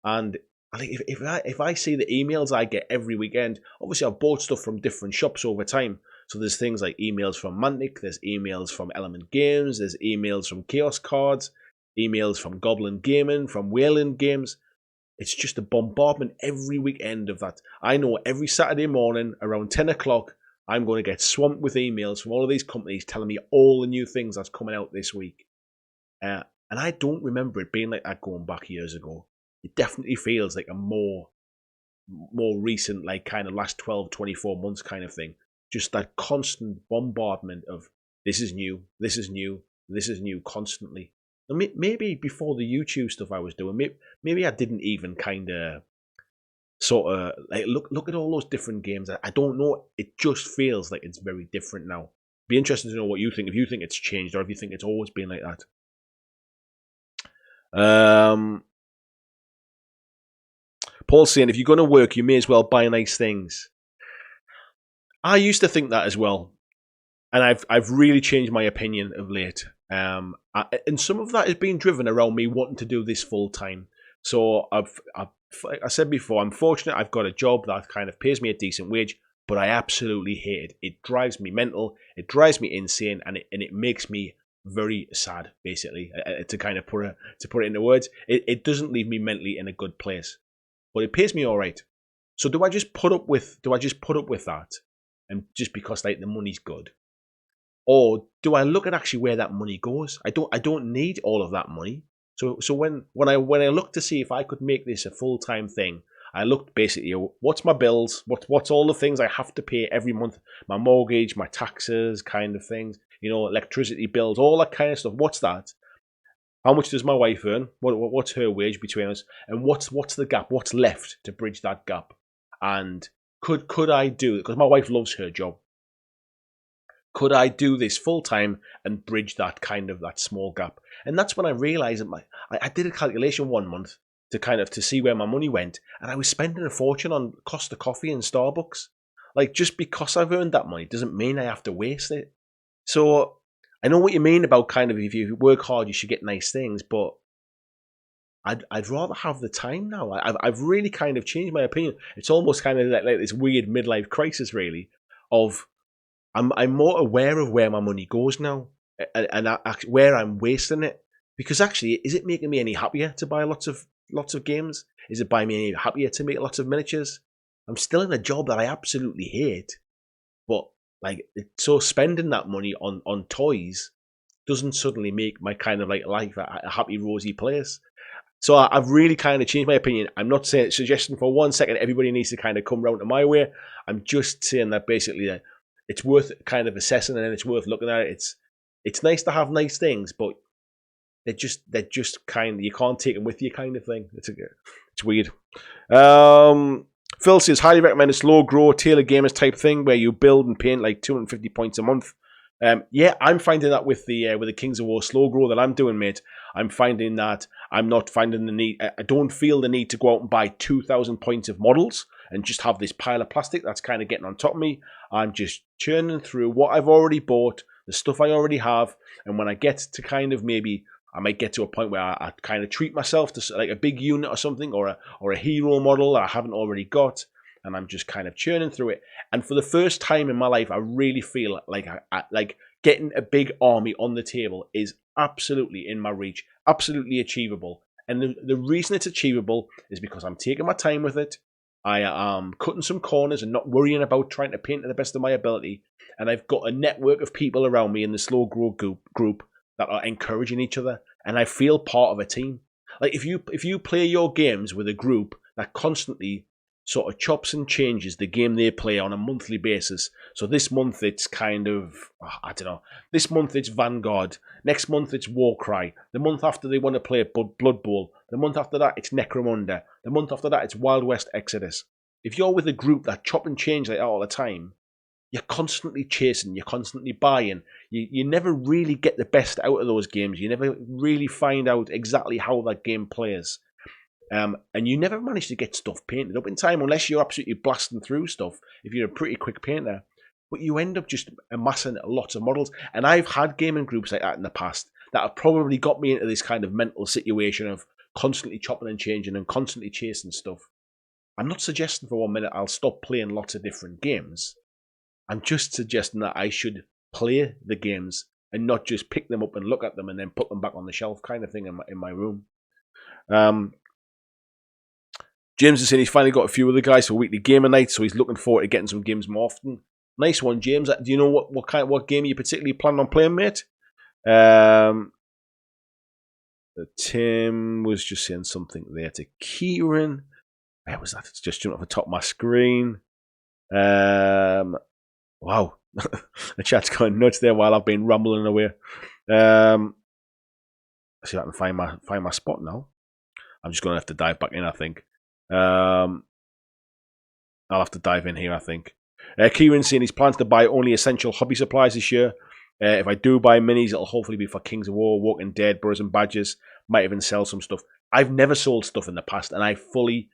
And I think if I see the emails I get every weekend, obviously I've bought stuff from different shops over time. So there's things like emails from Mantic, there's emails from Element Games, there's emails from Chaos Cards, emails from Goblin Gaming, from Wayland Games. It's just a bombardment every weekend of that. I know every Saturday morning around 10 o'clock, I'm going to get swamped with emails from all of these companies telling me all the new things that's coming out this week. And I don't remember it being like that going back years ago. It definitely feels like a more more recent, like kind of last 12, 24 months kind of thing. Just that constant bombardment of this is new, this is new, this is new constantly. And maybe before the YouTube stuff I was doing, maybe I didn't even kind of sort of like look at all those different games. I don't know. It just feels like it's very different now. Be interested to know what you think. If you think it's changed or if you think it's always been like that. Paul's saying if you're going to work, you may as well buy nice things. I used to think that as well, and I've really changed my opinion of late. And some of that has been driven around me wanting to do this full time. So like I said before, I'm fortunate I've got a job that kind of pays me a decent wage, but I absolutely hate it. It drives me mental, it drives me insane, and it makes me very sad, basically, to kind of put it into words. It doesn't leave me mentally in a good place, but it pays me all right. So do I just put up with that, and just because like the money's good? Or do I look at actually where that money goes? I don't need all of that money. So when I looked to see if I could make this a full-time thing, I looked basically, what's my bills, what's all the things I have to pay every month, my mortgage, my taxes, kind of things, electricity bills, all that kind of stuff. What's that? How much does my wife earn? What's her wage between us? And what's the gap? What's left to bridge that gap? And could I do it? Because my wife loves her job. Could I do this full time and bridge that small gap? And that's when I realized that I did a calculation one month to see where my money went, and I was spending a fortune on Costa Coffee and Starbucks. Like, just because I've earned that money doesn't mean I have to waste it. So I know what you mean about kind of if you work hard, you should get nice things, but I'd rather have the time now. I've really kind of changed my opinion. It's almost kind of like this weird midlife crisis, really, of I'm more aware of where my money goes now and where I'm wasting it. Because actually, is it making me any happier to buy lots of games? Is it buying me any happier to make lots of miniatures? I'm still in a job that I absolutely hate, but so spending that money on toys doesn't suddenly make my kind of like life a happy, rosy place. So I've really kind of changed my opinion. I'm not suggesting for 1 second everybody needs to kind of come round to my way. I'm just saying that basically that it's worth kind of assessing and it's worth looking at it. It's nice to have nice things, but they're just kind of, you can't take them with you kind of thing. It's weird. Phil says, highly recommend a slow grow, Taylor Gamers type thing where you build and paint like 250 points a month. Yeah, I'm finding that with the Kings of War slow grow that I'm doing, mate. I'm finding that I'm not finding the need. I don't feel the need to go out and buy 2,000 points of models and just have this pile of plastic that's kind of getting on top of me. I'm just churning through what I've already bought, the stuff I already have, and when I get to kind of maybe I might get to a point where I kind of treat myself to like a big unit or something, or a hero model that I haven't already got, and I'm just kind of churning through it. And for the first time in my life, I really feel like like getting a big army on the table is absolutely in my reach, absolutely achievable. And the reason it's achievable is because I'm taking my time with it. I am cutting some corners and not worrying about trying to paint to the best of my ability. And I've got a network of people around me in the slow grow group that are encouraging each other, and I feel part of a team. Like if you play your games with a group that constantly sort of chops and changes the game they play on a monthly basis. So this month it's kind of, I don't know, this month it's Vanguard, next month it's Warcry, the month after they want to play Blood Bowl, the month after that it's Necromunda, the month after that it's Wild West Exodus. If you're with a group that chop and change like that all the time, you're constantly chasing, you're constantly buying. You never really get the best out of those games. You never really find out exactly how that game plays. And you never manage to get stuff painted up in time unless you're absolutely blasting through stuff if you're a pretty quick painter. But you end up just amassing lots of models. And I've had gaming groups like that in the past that have probably got me into this kind of mental situation of constantly chopping and changing and constantly chasing stuff. I'm not suggesting for 1 minute I'll stop playing lots of different games. I'm just suggesting that I should play the games and not just pick them up and look at them and then put them back on the shelf kind of thing in my room. James is saying he's finally got a few other guys for weekly gamer nights, so he's looking forward to getting some games more often. Nice one, James. Do you know what game you particularly plan on playing, mate? Tim was just saying something there to Kieran. Where was that? It's just jumped off the top of my screen. Wow. The chat's going nuts there while I've been rambling away. See if I can find my spot now. I'm just going to have to dive back in, I think. I'll have to dive in here, I think. Kieran's saying his plans to buy only essential hobby supplies this year. If I do buy minis, it'll hopefully be for Kings of War, Walking Dead, Burrows and Badgers. Might even sell some stuff. I've never sold stuff in the past, and I fully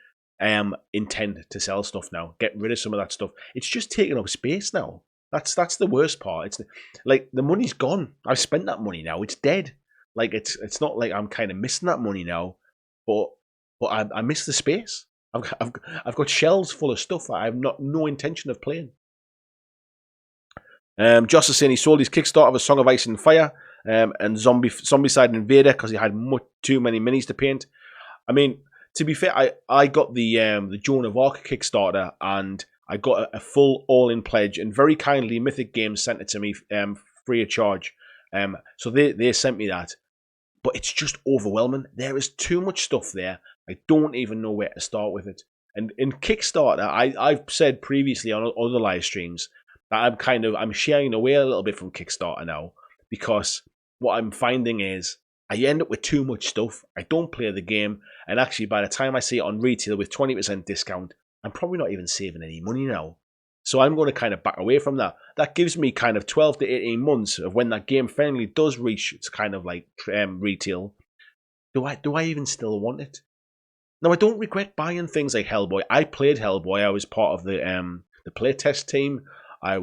intend to sell stuff now. Get rid of some of that stuff. It's just taking up space now. That's the worst part. It's like the money's gone. I've spent that money now. It's dead. Like it's not like I'm kind of missing that money now, but I miss the space. I've got shelves full of stuff that I have no intention of playing. Joss is saying he sold his Kickstarter of A Song of Ice and Fire and Zombicide Invader because he had much too many minis to paint. I mean, to be fair, I got the Joan of Arc Kickstarter and I got a full all-in pledge, and very kindly Mythic Games sent it to me free of charge. So they sent me that. But it's just overwhelming. There is too much stuff there. I don't even know where to start with it. And in Kickstarter, I've said previously on other live streams that I'm sharing away a little bit from Kickstarter now, because what I'm finding is I end up with too much stuff. I don't play the game, and actually by the time I see it on retail with 20% discount, I'm probably not even saving any money now. So I'm going to kind of back away from that. That gives me kind of 12 to 18 months of when that game finally does reach its kind of like retail. Do I even still want it? Now, I don't regret buying things like Hellboy. I played Hellboy. I was part of the playtest team. I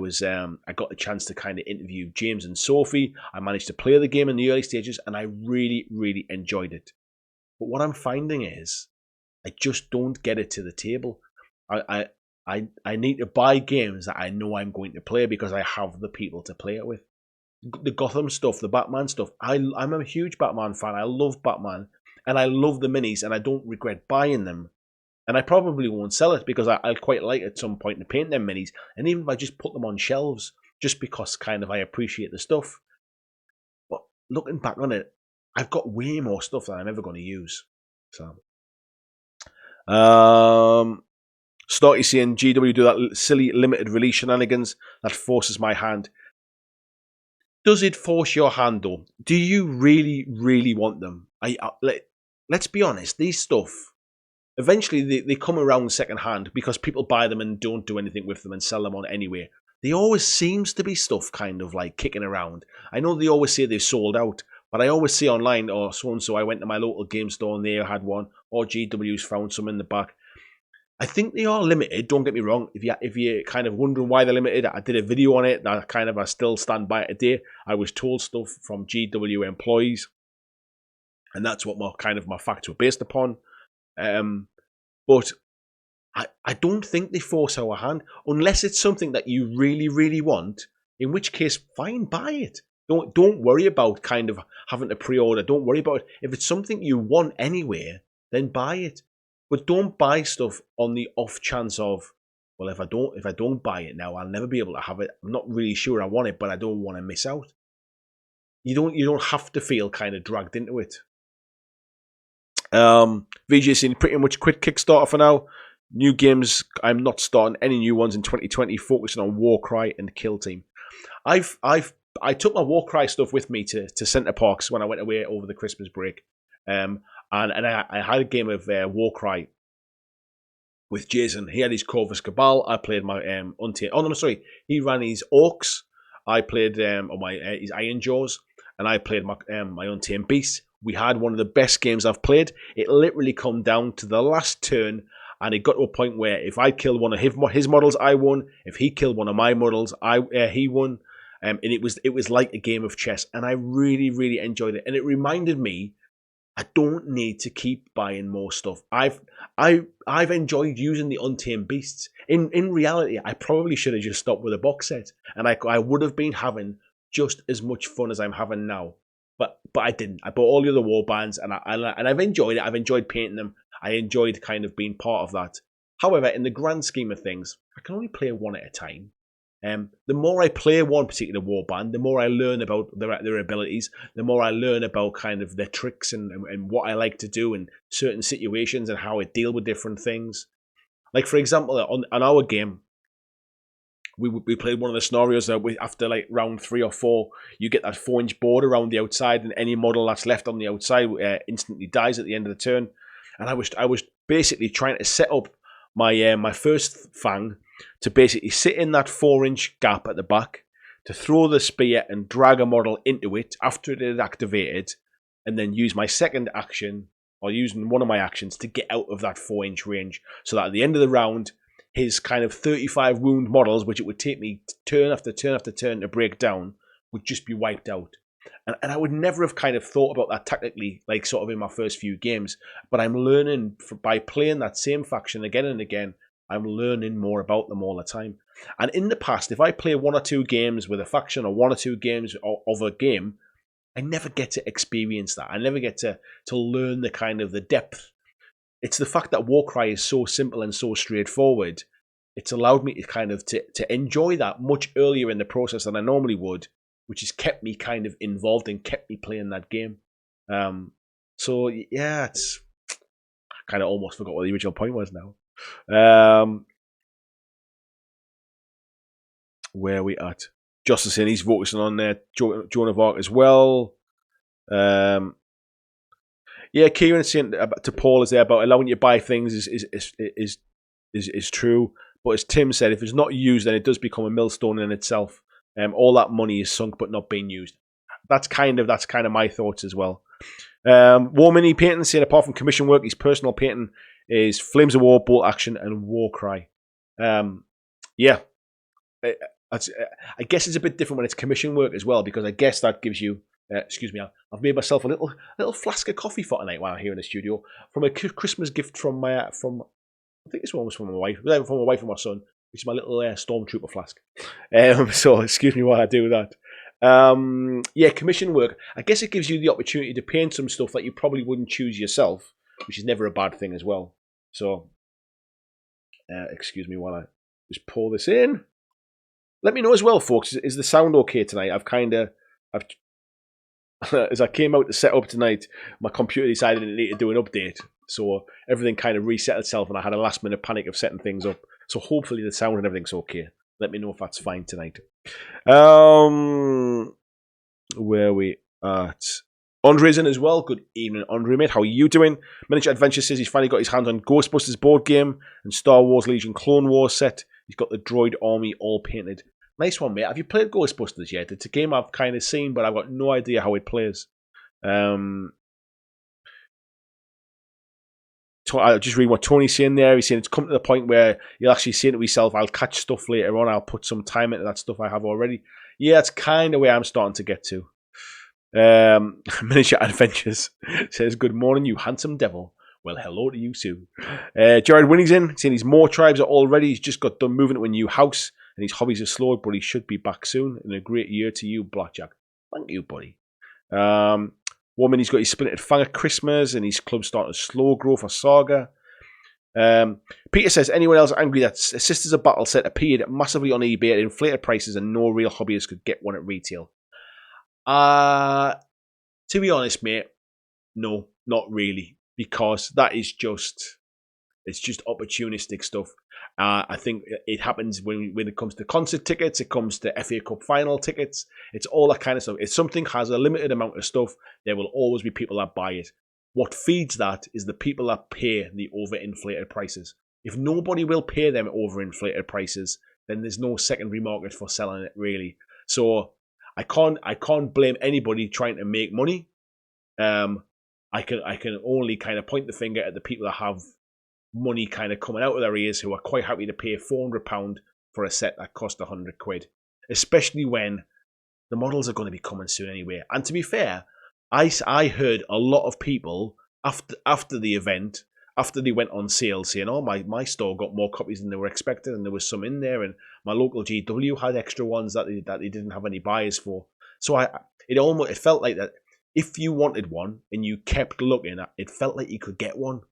got the chance to kind of interview James and Sophie. I managed to play the game in the early stages, and I really, really enjoyed it. But what I'm finding is I just don't get it to the table. I need to buy games that I know I'm going to play because I have the people to play it with. The Gotham stuff, the Batman stuff. I'm a huge Batman fan. I love Batman, and I love the minis, and I don't regret buying them. And I probably won't sell it because I'll quite like at some point to paint them minis. And even if I just put them on shelves, just because kind of I appreciate the stuff. But looking back on it, I've got way more stuff that I'm ever going to use. So, Starty saying GW do that silly limited release shenanigans that forces my hand. Does it force your hand though? Do you really, really want them? Let's be honest, these stuff, eventually they come around second hand because people buy them and don't do anything with them and sell them on anyway. There always seems to be stuff kind of like kicking around. I know they always say they've sold out, but I always see online, or so-and-so, I went to my local game store and they had one, or GW's found some in the back. I think they are limited, don't get me wrong. If you're kind of wondering why they're limited, I did a video on it that I still stand by it today. I was told stuff from GW employees, and that's what my facts were based upon. But I don't think they force our hand, unless it's something that you really, really want, in which case, fine, buy it. Don't worry about kind of having to pre-order. Don't worry about it. If it's something you want anyway, then buy it. But don't buy stuff on the off chance of, well, if I don't buy it now, I'll never be able to have it. I'm not really sure I want it, but I don't want to miss out. You don't have to feel kind of dragged into it. VJ saying pretty much quit Kickstarter for now. New games, I'm not starting any new ones in 2020, focusing on Warcry and Kill Team. I took my Warcry stuff with me to Centre Parks when I went away over the Christmas break. And I had a game of Warcry with Jason. He had his Corvus Cabal. I played my Untamed. Oh no, sorry. He ran his Orcs. I played his Iron Jaws, and I played my Untamed Beast. We had one of the best games I've played. It literally come down to the last turn, and it got to a point where if I killed one of his models, I won. If he killed one of my models, he won. And it was like a game of chess, and I really, really enjoyed it. And it reminded me, I don't need to keep buying more stuff. I've enjoyed using the Untamed Beasts. In reality, I probably should have just stopped with a box set, and I would have been having just as much fun as I'm having now. But I didn't. I bought all the other warbands, and I've enjoyed it. I've enjoyed painting them. I enjoyed kind of being part of that. However, in the grand scheme of things, I can only play one at a time. The more I play one particular warband, the more I learn about their abilities, the more I learn about kind of their tricks and what I like to do in certain situations and how I deal with different things. Like, for example, on our game, we played one of the scenarios that after like round 3 or 4, you get that 4-inch border around the outside, and any model that's left on the outside instantly dies at the end of the turn. And I was basically trying to set up my first fang to basically sit in that 4-inch gap at the back, to throw the spear and drag a model into it after it had activated, and then use my second action, or using one of my actions, to get out of that 4-inch range, so that at the end of the round, his kind of 35 wound models, which it would take me turn after turn after turn to break down, would just be wiped out. And I would never have kind of thought about that tactically, like sort of in my first few games. But I'm learning by playing that same faction again and again. I'm learning more about them all the time. And in the past, if I play 1 or 2 games with a faction, or 1 or 2 games of a game, I never get to experience that. I never get to learn the kind of the depth. It's the fact that Warcry is so simple and so straightforward. It's allowed me to kind of to enjoy that much earlier in the process than I normally would, which has kept me kind of involved and kept me playing that game. So yeah, it's I kind of almost forgot what the original point was now. Where are we at? Justice, and he's focusing on Joan of Arc as well. Yeah, Kieran saying to Paul is there about allowing you to buy things is true. But as Tim said, if it's not used, then it does become a millstone in itself. All that money is sunk but not being used. That's kind of my thoughts as well. War Mini painting saying apart from commission work, his personal painting is Flames of War, Bolt Action, and Warcry. Yeah, I guess it's a bit different when it's commission work as well, because I guess that gives you. Excuse me, I've made myself a little flask of coffee for tonight while I'm here in the studio from a Christmas gift from I think this one was from my wife. It was either from my wife or my son, which is my little Stormtrooper flask. So excuse me while I do that. Yeah, commission work. I guess it gives you the opportunity to paint some stuff that you probably wouldn't choose yourself, which is never a bad thing as well. So, excuse me while I just pour this in. Let me know as well, folks. Is the sound okay tonight? As I came out to set up tonight, my computer decided it needed to do an update. So everything kind of reset itself, and I had a last minute panic of setting things up. So hopefully the sound and everything's okay. Let me know if that's fine tonight. Where are we at? Andre's in as well. Good evening, Andre, mate. How are you doing? Miniature Adventure says he's finally got his hands on Ghostbusters board game and Star Wars Legion Clone Wars set. He's got the droid army all painted. Nice one, mate. Have you played Ghostbusters yet? It's a game I've kind of seen, but I've got no idea how it plays. I'll just read what Tony's saying there. He's saying it's come to the point where you'll actually say to yourself, I'll catch stuff later on. I'll put some time into that stuff I have already. Yeah, it's kind of where I'm starting to get to. Miniature Adventures says, good morning, you handsome devil. Well, hello to you too. Jared Winning's in, saying he's more tribes are all ready. He's just got done moving to a new house and his hobbies are slowed, but he should be back soon. And a great year to you, BlackJack. Thank you, buddy. Woman, he's got his Splintered Fang at Christmas and his club starting slow growth for Saga. Peter says, anyone else angry that Sisters of Battle set appeared massively on eBay at inflated prices and no real hobbyist could get one at retail? To be honest, mate, no, not really, because that is just opportunistic stuff. I think it happens when it comes to concert tickets, it comes to FA Cup final tickets, it's all that kind of stuff. If something has a limited amount of stuff, there will always be people that buy it. What feeds that is the people that pay the overinflated prices. If nobody will pay them overinflated prices, then there's no secondary market for selling it, really. So I can't blame anybody trying to make money. I can only kind of point the finger at the people that have money kind of coming out of their ears who are quite happy to pay £400 for a set that cost £100, especially when the models are going to be coming soon anyway. And to be fair, I heard a lot of people after the event, after they went on sale, saying, "Oh, my store got more copies than they were expecting, and there was some in there, and my local GW had extra ones that they didn't have any buyers for." So it felt like that if you wanted one and you kept looking, it felt like you could get one.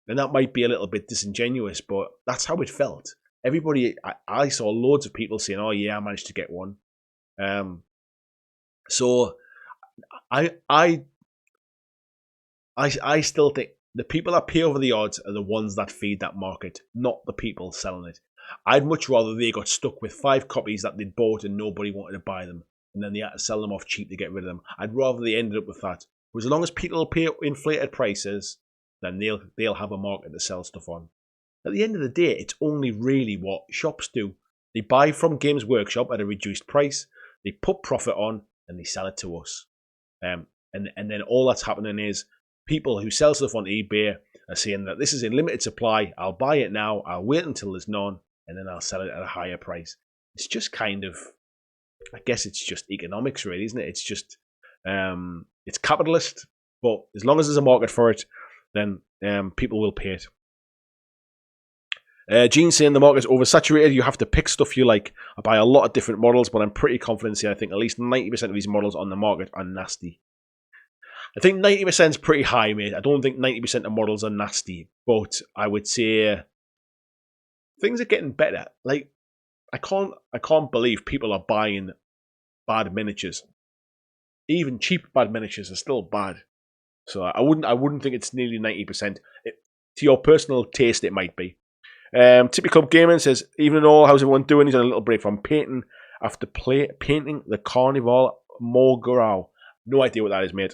And that might be a little bit disingenuous, but that's how it felt. Everybody, I saw loads of people saying, "Oh yeah, I managed to get one." So I still think The people that pay over the odds are the ones that feed that market, not the people selling it. I'd much rather they got stuck with 5 copies that they'd bought and nobody wanted to buy them, and then they had to sell them off cheap to get rid of them. I'd rather they ended up with that. Because as long as people pay inflated prices, then they'll have a market to sell stuff on. At the end of the day, it's only really what shops do. They buy from Games Workshop at a reduced price, they put profit on, and they sell it to us. And then all that's happening is people who sell stuff on eBay are saying that this is in limited supply, I'll buy it now, I'll wait until there's none, and then I'll sell it at a higher price. It's just kind of, I guess it's just economics really, isn't it? It's just, it's capitalist, but as long as there's a market for it, then people will pay it. Gene's saying the market's oversaturated. You have to pick stuff you like. I buy a lot of different models, but I'm pretty confident saying I think at least 90% of these models on the market are nasty. I think 90% is pretty high, mate. I don't think 90% of models are nasty, but I would say things are getting better. Like, I can't believe people are buying bad miniatures. Even cheap bad miniatures are still bad. So I wouldn't think it's nearly 90%. To your personal taste, it might be. Typical Gaming says, even though how's everyone doing? He's on a little break from painting after painting the Carnival Morgrau. No idea what that is, mate.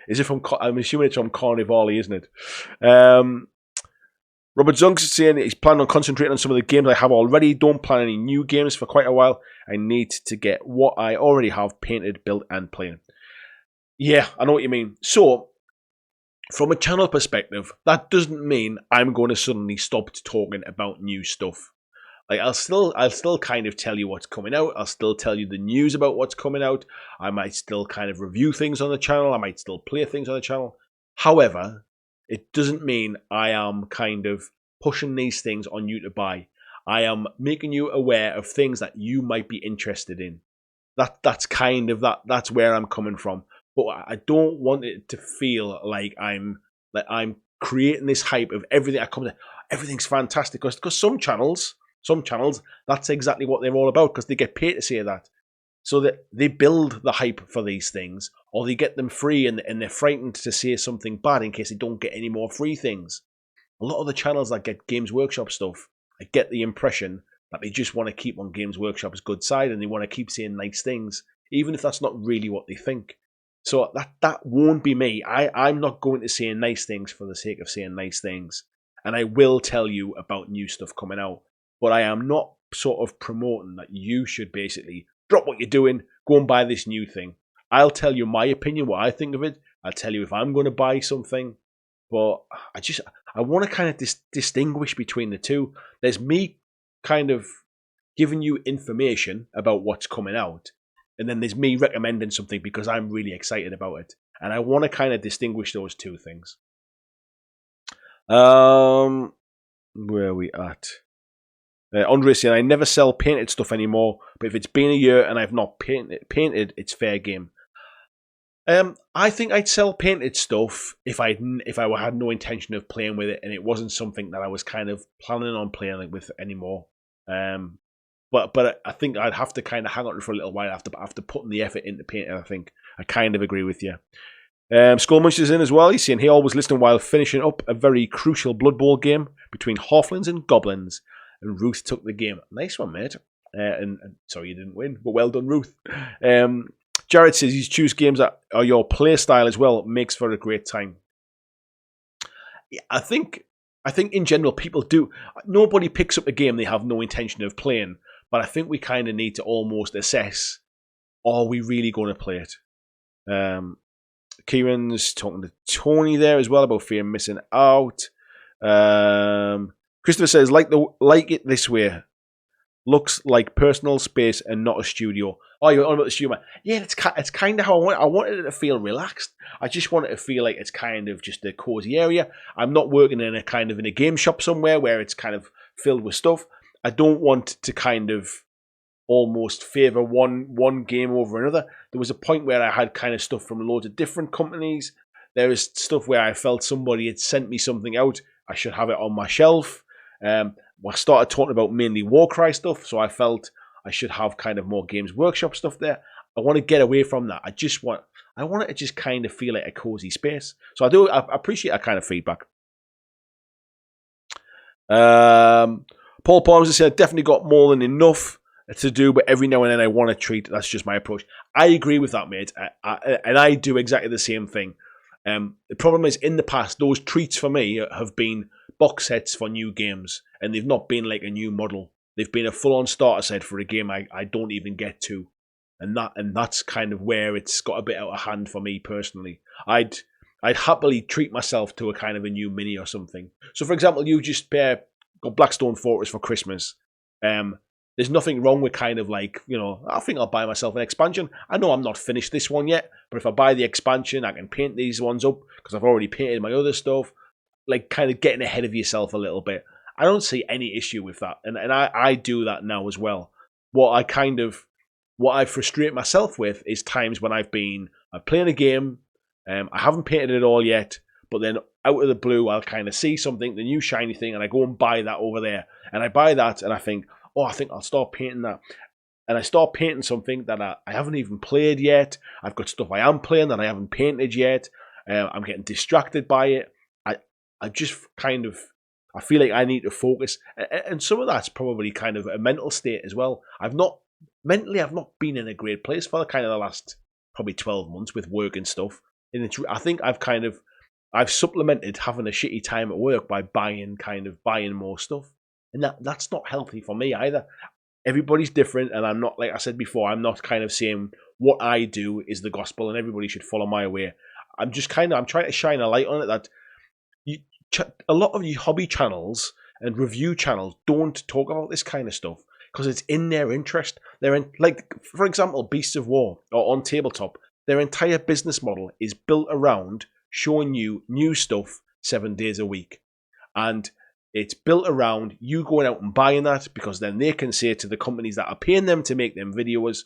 Is it from? I'm assuming it's from Carnivali, isn't it? Robert Zunks is saying he's planning on concentrating on some of the games I have already. Don't plan any new games for quite a while. I need to get what I already have painted, built, and playing. Yeah, I know what you mean. So, from a channel perspective, that doesn't mean I'm going to suddenly stop talking about new stuff. Like, I'll still kind of tell you what's coming out. I'll still tell you the news about what's coming out. I might still kind of review things on the channel. I might still play things on the channel. However, it doesn't mean I am kind of pushing these things on you to buy. I am making you aware of things that you might be interested in. That's kind of that's where I'm coming from. But I don't want it to feel like I'm creating this hype of everything. Everything's fantastic, because some channels, that's exactly what they're all about, because they get paid to say that. So that they build the hype for these things, or they get them free and they're frightened to say something bad in case they don't get any more free things. A lot of the channels that get Games Workshop stuff, I get the impression that they just want to keep on Games Workshop's good side and they want to keep saying nice things, even if that's not really what they think. So that won't be me. I'm not going to say nice things for the sake of saying nice things. And I will tell you about new stuff coming out. But I am not sort of promoting that you should basically drop what you're doing, go and buy this new thing. I'll tell you my opinion, what I think of it. I'll tell you if I'm going to buy something. But I want to kind of distinguish between the two. There's me kind of giving you information about what's coming out. And then there's me recommending something because I'm really excited about it. And I want to kind of distinguish those two things. Where are we at? Andre saying, I never sell painted stuff anymore, but if it's been a year and I've not painted, it's fair game. I think I'd sell painted stuff if I had no intention of playing with it and it wasn't something that I was kind of planning on playing with anymore. But I think I'd have to kind of hang on for a little while after putting the effort into painting. I think I kind of agree with you. Skullmunch is in as well. He's saying he always listened while finishing up a very crucial Blood Bowl game between Halflings and Goblins, and Ruth took the game. Nice one, mate. And sorry you didn't win, but well done, Ruth. Jared says you choose games that are your play style as well. It makes for a great time. Yeah, I think in general people do. Nobody picks up a game they have no intention of playing, but I think we kind of need to almost assess: are we really going to play it? Kieran's talking to Tony there as well about fear of missing out. Christopher says, like it this way. Looks like personal space and not a studio. Oh, you're on about the studio, man. Yeah, it's kind of how I wanted it to feel relaxed. I just want it to feel like it's kind of just a cozy area. I'm not working in a game shop somewhere where it's kind of filled with stuff. I don't want to kind of almost favour one game over another. There was a point where I had kind of stuff from loads of different companies. There was stuff where I felt somebody had sent me something out. I should have it on my shelf. I started talking about mainly Warcry stuff, so I felt I should have kind of more Games Workshop stuff there. I want to get away from that. I want it to just kind of feel like a cozy space. So I appreciate that kind of feedback. Paul Palms said, definitely got more than enough to do, but every now and then I want a treat. That's just my approach. I agree with that, mate. And I do exactly the same thing. The problem is, in the past, those treats for me have been box sets for new games, and they've not been like a new model. They've been a full-on starter set for a game I don't even get to, and that's kind of where it's got a bit out of hand for me personally. I'd happily treat myself to a kind of a new mini or something. So, for example, you just got Blackstone Fortress for Christmas. There's nothing wrong with kind of like, I think I'll buy myself an expansion. I know I'm not finished this one yet, but if I buy the expansion, I can paint these ones up because I've already painted my other stuff. Like kind of getting ahead of yourself a little bit. I don't see any issue with that. And I do that now as well. What I frustrate myself with is times when I'm playing a game, I haven't painted it all yet, but then out of the blue, I'll kind of see something, the new shiny thing, and I go and buy that over there. And I buy that and I think, I think I'll start painting that. And I start painting something that I haven't even played yet. I've got stuff I am playing that I haven't painted yet. I'm getting distracted by it. I just kind of, I feel like I need to focus. And some of that's probably kind of a mental state as well. I've not been in a great place for kind of the last probably 12 months with work and stuff. And I think I've supplemented having a shitty time at work by buying more stuff. And that's not healthy for me either. Everybody's different, and I'm not, like I said before, I'm not kind of saying what I do is the gospel and everybody should follow my way. I'm trying to shine a light on it that a lot of you hobby channels and review channels don't talk about this kind of stuff because it's in their interest. They're in, like, for example, Beasts of War or On Tabletop, their entire business model is built around showing you new stuff 7 days a week. And it's built around you going out and buying that because then they can say to the companies that are paying them to make them videos,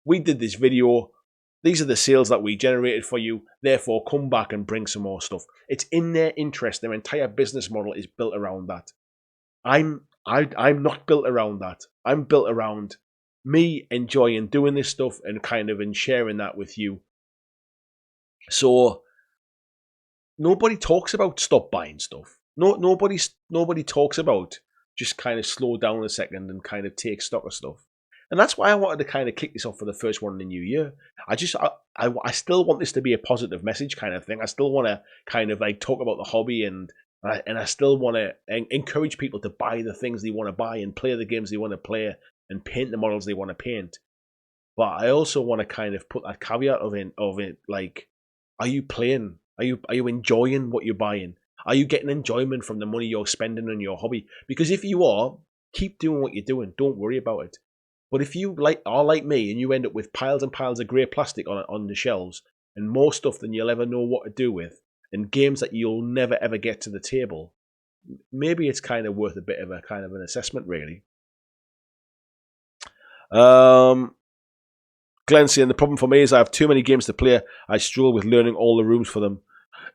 we did this video, these are the sales that we generated for you, therefore come back and bring some more stuff. It's in their interest. Their entire business model is built around that. I'm not built around that. I'm built around me enjoying doing this stuff and sharing that with you. So nobody talks about stop buying stuff. Nobody talks about just kind of slow down a second and kind of take stock of stuff. And that's why I wanted to kind of kick this off for the first one in the new year. I still want this to be a positive message kind of thing. I still want to kind of like talk about the hobby and I still want to encourage people to buy the things they want to buy and play the games they want to play and paint the models they want to paint. But I also want to kind of put that caveat of it like, are you playing? Are you enjoying what you're buying? Are you getting enjoyment from the money you're spending on your hobby? Because if you are, keep doing what you're doing. Don't worry about it. But if you are like me and you end up with piles and piles of grey plastic on the shelves and more stuff than you'll ever know what to do with, and games that you'll never ever get to the table, maybe it's kind of worth a bit of a kind of an assessment, really. Glenn saying the problem for me is I have too many games to play. I struggle with learning all the rooms for them.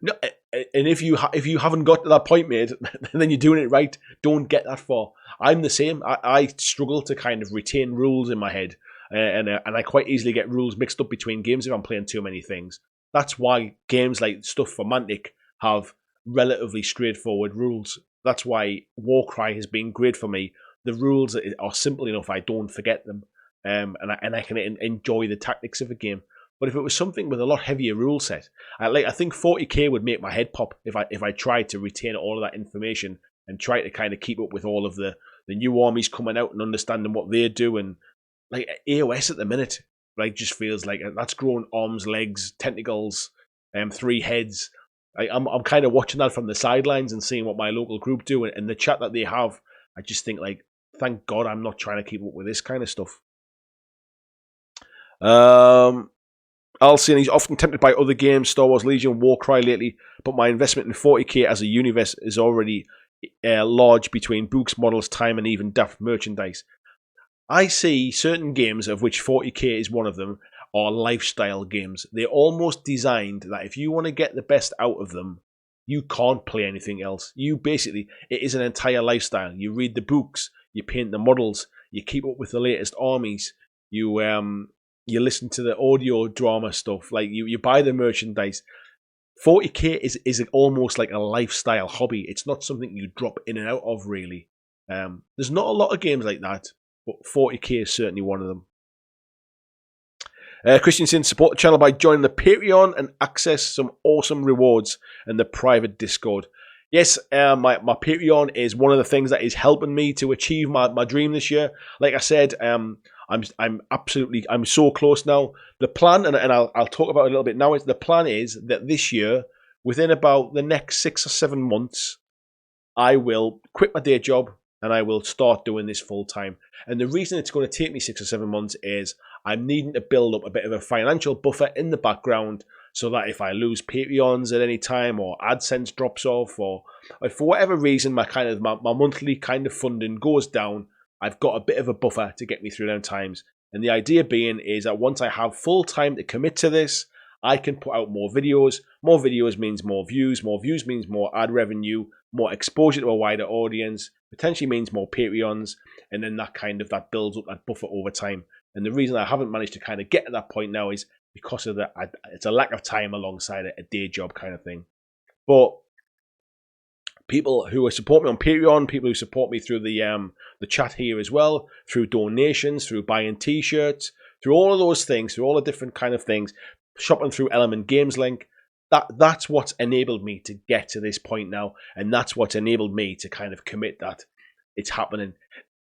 No, and if you haven't got to that point, mate, then you're doing it right. Don't get that far. I'm the same. I struggle to kind of retain rules in my head, and I quite easily get rules mixed up between games if I'm playing too many things. That's why games like stuff for Mantic have relatively straightforward rules. That's why Warcry has been great for me. The rules are simple enough. I don't forget them, and I can enjoy the tactics of the game. But if it was something with a lot heavier rule set, I think 40k would make my head pop if I tried to retain all of that information and try to kind of keep up with all of the new armies coming out and understanding what they do. And like AOS at the minute, like just feels like that's grown arms, legs, tentacles, 3 heads. I'm kind of watching that from the sidelines and seeing what my local group do and the chat that they have. I just think like, thank God I'm not trying to keep up with this kind of stuff. Alcyon, he's often tempted by other games, Star Wars Legion, Warcry lately, but my investment in 40k as a universe is already large between books, models, time, and even daft merchandise. I see certain games, of which 40k is one of them, are lifestyle games. They're almost designed that if you want to get the best out of them, you can't play anything else. It is an entire lifestyle. You read the books, you paint the models, you keep up with the latest armies, you you listen to the audio drama stuff, like you buy the merchandise. 40k is almost like a lifestyle hobby. It's not something you drop in and out of, really. There's not a lot of games like that, but 40k is certainly one of them. Christensen, support the channel by joining the Patreon and access some awesome rewards in the private Discord. Yes, my Patreon is one of the things that is helping me to achieve my dream this year. Like I said, I'm so close now. The plan, and I'll talk about it a little bit now, is the plan is that this year, within about the next 6 or 7 months, I will quit my day job and I will start doing this full time. And the reason it's going to take me 6 or 7 months is I'm needing to build up a bit of a financial buffer in the background, so that if I lose Patreons at any time, or AdSense drops off, or for whatever reason my monthly kind of funding goes down, I've got a bit of a buffer to get me through them times. And the idea being is that once I have full time to commit to this, I can put out more videos. More videos means more views means more ad revenue, more exposure to a wider audience, potentially means more Patreons, and then that builds up that buffer over time. And the reason I haven't managed to kind of get to that point now is because of it's a lack of time alongside a day job kind of thing. But people who support me on Patreon, people who support me through the chat here as well, through donations, through buying t-shirts, through all of those things, through all the different kind of things, shopping through Element Games Link, that's what's enabled me to get to this point now, and that's what's enabled me to kind of commit that it's happening.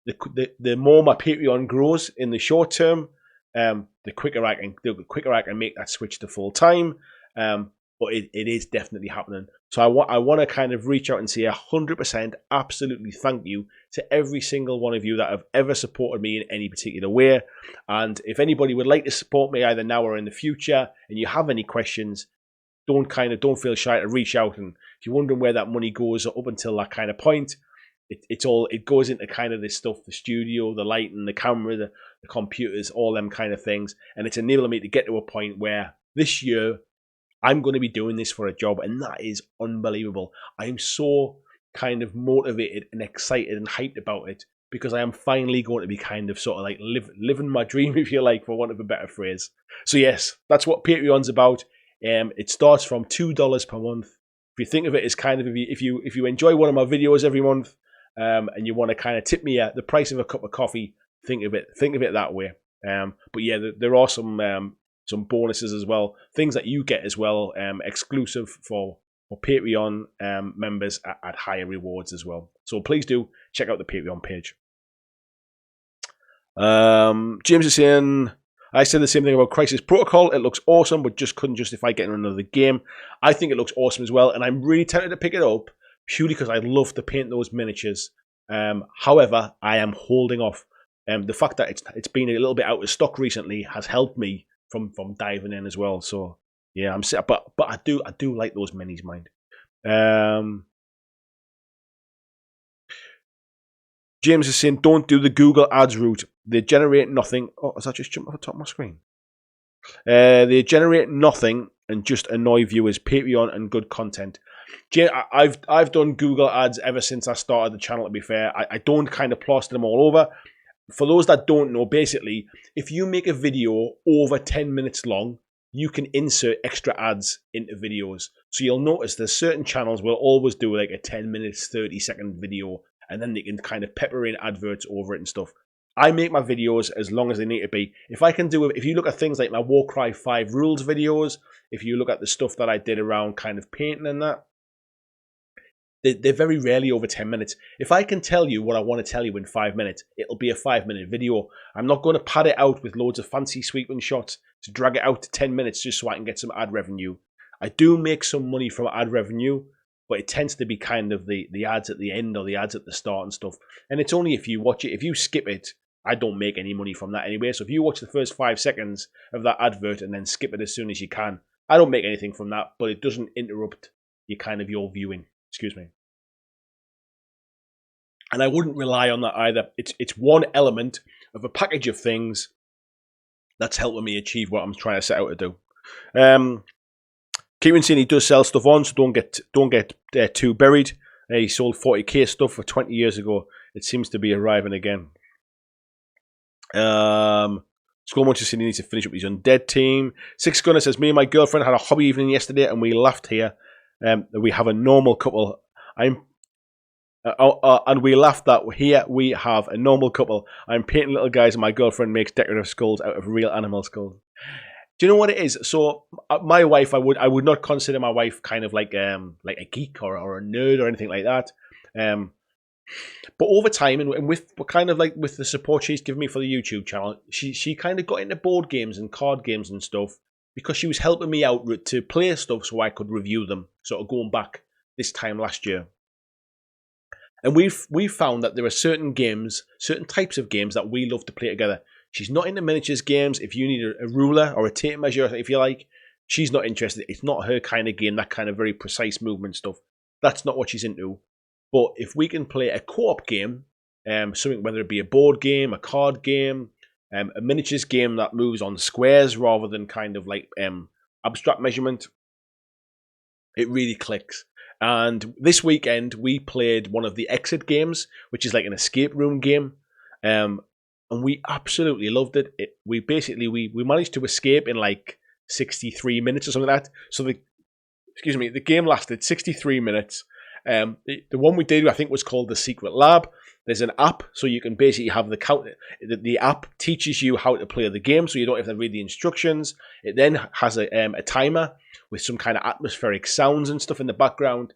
The more my Patreon grows in the short term, the quicker I can make that switch to full time. But it is definitely happening. So I want to kind of reach out and say 100% absolutely thank you to every single one of you that have ever supported me in any particular way. And if anybody would like to support me either now or in the future, and you have any questions, don't feel shy to reach out. And if you're wondering where that money goes up until that kind of point, it goes into kind of this stuff, the studio, the lighting, the camera, the computers, all them kind of things. And it's enabling me to get to a point where this year I'm going to be doing this for a job, and that is unbelievable. I am so kind of motivated and excited and hyped about it, because I am finally going to be kind of sort of like living my dream, if you like, for want of a better phrase. So yes, that's what Patreon's about. It starts from $2 per month. If you think of it as kind of, if you enjoy one of my videos every month, and you want to kind of tip me the price of a cup of coffee, think of it that way. But yeah, there are some bonuses as well, things that you get as well, exclusive for Patreon members at higher rewards as well. So please do check out the Patreon page. James is saying, I said the same thing about Crisis Protocol. It looks awesome, but just couldn't justify getting another game. I think it looks awesome as well, and I'm really tempted to pick it up purely because I love to paint those miniatures. However, I am holding off. The fact that it's been a little bit out of stock recently has helped me from diving in as well. So yeah, but I do like those minis, mind. James is saying, don't do the Google ads route. They generate nothing. Oh, has that just jumped off the top of my screen? They generate nothing and just annoy viewers. Patreon and good content. I've done Google ads ever since I started the channel, to be fair. I don't kind of plaster them all over. For those that don't know, basically, if you make a video over 10 minutes long, you can insert extra ads into videos. So you'll notice there's certain channels will always do like a 10 minutes, 30-second video, and then they can kind of pepper in adverts over it and stuff. I make my videos as long as they need to be. If I can do it, if you look at things like my Warcry 5 rules videos, if you look at the stuff that I did around kind of painting and that, they're very rarely over 10 minutes. If I can tell you what I want to tell you in 5 minutes, it'll be a 5-minute video. I'm not going to pad it out with loads of fancy sweeping shots to drag it out to 10 minutes just so I can get some ad revenue. I do make some money from ad revenue, but it tends to be kind of the ads at the end or the ads at the start and stuff. And it's only if you watch it. If you skip it, I don't make any money from that anyway. So if you watch the first 5 seconds of that advert and then skip it as soon as you can, I don't make anything from that, but it doesn't interrupt your viewing. Excuse me. And I wouldn't rely on that either. It's one element of a package of things that's helping me achieve what I'm trying to set out to do. Kieran saying he does sell stuff on, so don't get too buried. He sold 40k stuff for 20 years ago. It seems to be arriving again. Skullmuncher said he needs to finish up his undead team. Six Gunner says, me and my girlfriend had a hobby evening yesterday and we laughed here. We have a normal couple. And we laughed that here we have a normal couple. I'm painting little guys and my girlfriend makes decorative skulls out of real animal skulls. Do you know what it is? So my wife, I would not consider my wife kind of like a geek or a nerd or anything like that. But over time and with kind of like with the support she's given me for the YouTube channel, she kind of got into board games and card games and stuff because she was helping me out to play stuff so I could review them. Sort of going back this time last year. And we've found that there are certain games, certain types of games that we love to play together. She's not into miniatures games. If you need a ruler or a tape measure, if you like, she's not interested. It's not her kind of game, that kind of very precise movement stuff. That's not what she's into. But if we can play a co-op game, something whether it be a board game, a card game, a miniatures game that moves on squares rather than kind of like abstract measurement, it really clicks. And this weekend, we played one of the Exit games, which is like an escape room game. And we absolutely loved it. We managed to escape in like 63 minutes or something like that. So the game lasted 63 minutes. The one we did, I think, was called The Secret Lab. There's an app, so you can basically have the count. The app teaches you how to play the game, so you don't have to read the instructions. It then has a timer with some kind of atmospheric sounds and stuff in the background.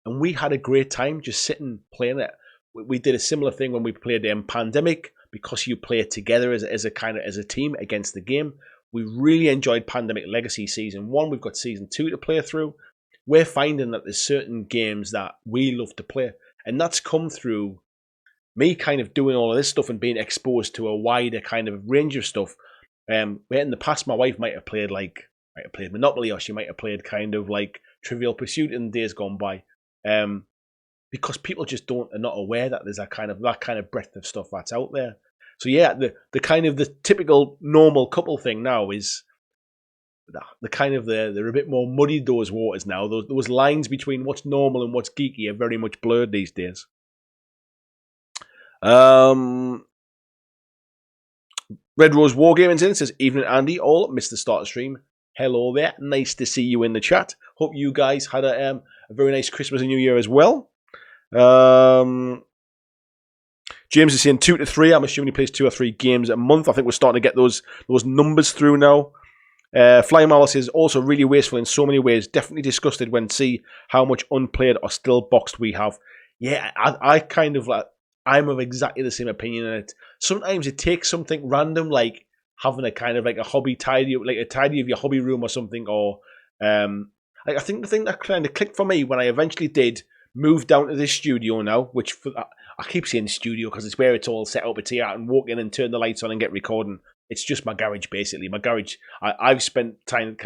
And we had a great time just sitting playing it. We did a similar thing when we played Pandemic, because you play it together as a team against the game. We really enjoyed Pandemic Legacy Season 1. We've got Season 2 to play through. We're finding that there's certain games that we love to play. And that's come through me kind of doing all of this stuff and being exposed to a wider kind of range of stuff. In the past, my wife might have played Monopoly, or she might have played kind of like Trivial Pursuit in days gone by. Because people just are not aware that there's that kind of breadth of stuff that's out there. So yeah, the kind of the typical normal couple thing now is they're a bit more muddied, those waters now. Those lines between what's normal and what's geeky are very much blurred these days. Red Rose Wargaming's in, says, evening Andy, all missed the start of stream. Hello there, nice to see you in the chat. Hope you guys had a very nice Christmas and New Year as well. James is saying 2 to 3. I'm assuming he plays 2 or 3 games a month. I think we're starting to get those numbers through now. Flying Marvel says, also really wasteful in so many ways. Definitely disgusted when see how much unplayed or still boxed we have. Yeah, I kind of like, I'm of exactly the same opinion on it. Sometimes it takes something random, like having a kind of like a hobby tidy, like a tidy of your hobby room or something, or like I think the thing that kind of clicked for me when I eventually did move down to this studio now, which I keep saying studio because it's where it's all set up. It's here, I can walk in and turn the lights on and get recording. It's just my garage, basically. My garage, I've spent time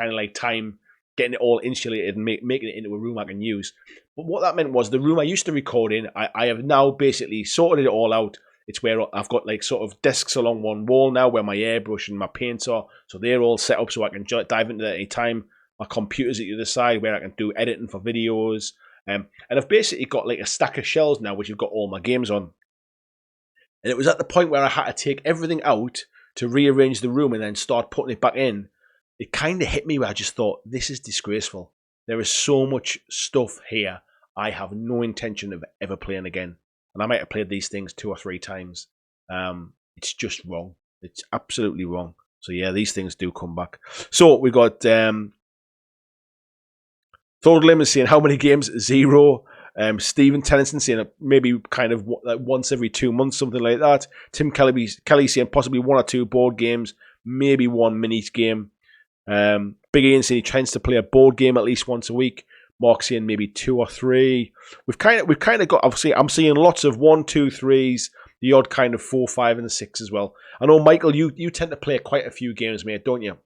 getting it all insulated and making it into a room I can use. But what that meant was the room I used to record in, I have now basically sorted it all out. It's where I've got like sort of desks along one wall now where my airbrush and my paints are. So they're all set up so I can dive into that at any time. My computer's at the other side where I can do editing for videos. And I've basically got like a stack of shelves now which have got all my games on. And it was at the point where I had to take everything out to rearrange the room and then start putting it back in. It kind of hit me where I just thought, this is disgraceful. There is so much stuff here I have no intention of ever playing again. And I might have played these things 2 or 3 times. It's just wrong. It's absolutely wrong. So yeah, these things do come back. So we got Thord Lim is saying how many games? 0. Stephen Tennyson saying maybe kind of like once every 2 months, something like that. Tim Kelly saying possibly 1 or 2 board games, maybe 1 mini game. Big Ian saying he tries to play a board game at least once a week. Mark saying maybe 2 or 3. We've kind of got, obviously I'm seeing lots of 1, 2, 3s, the odd kind of 4, 5 and the 6 as well. I know Michael, you tend to play quite a few games, mate, don't you?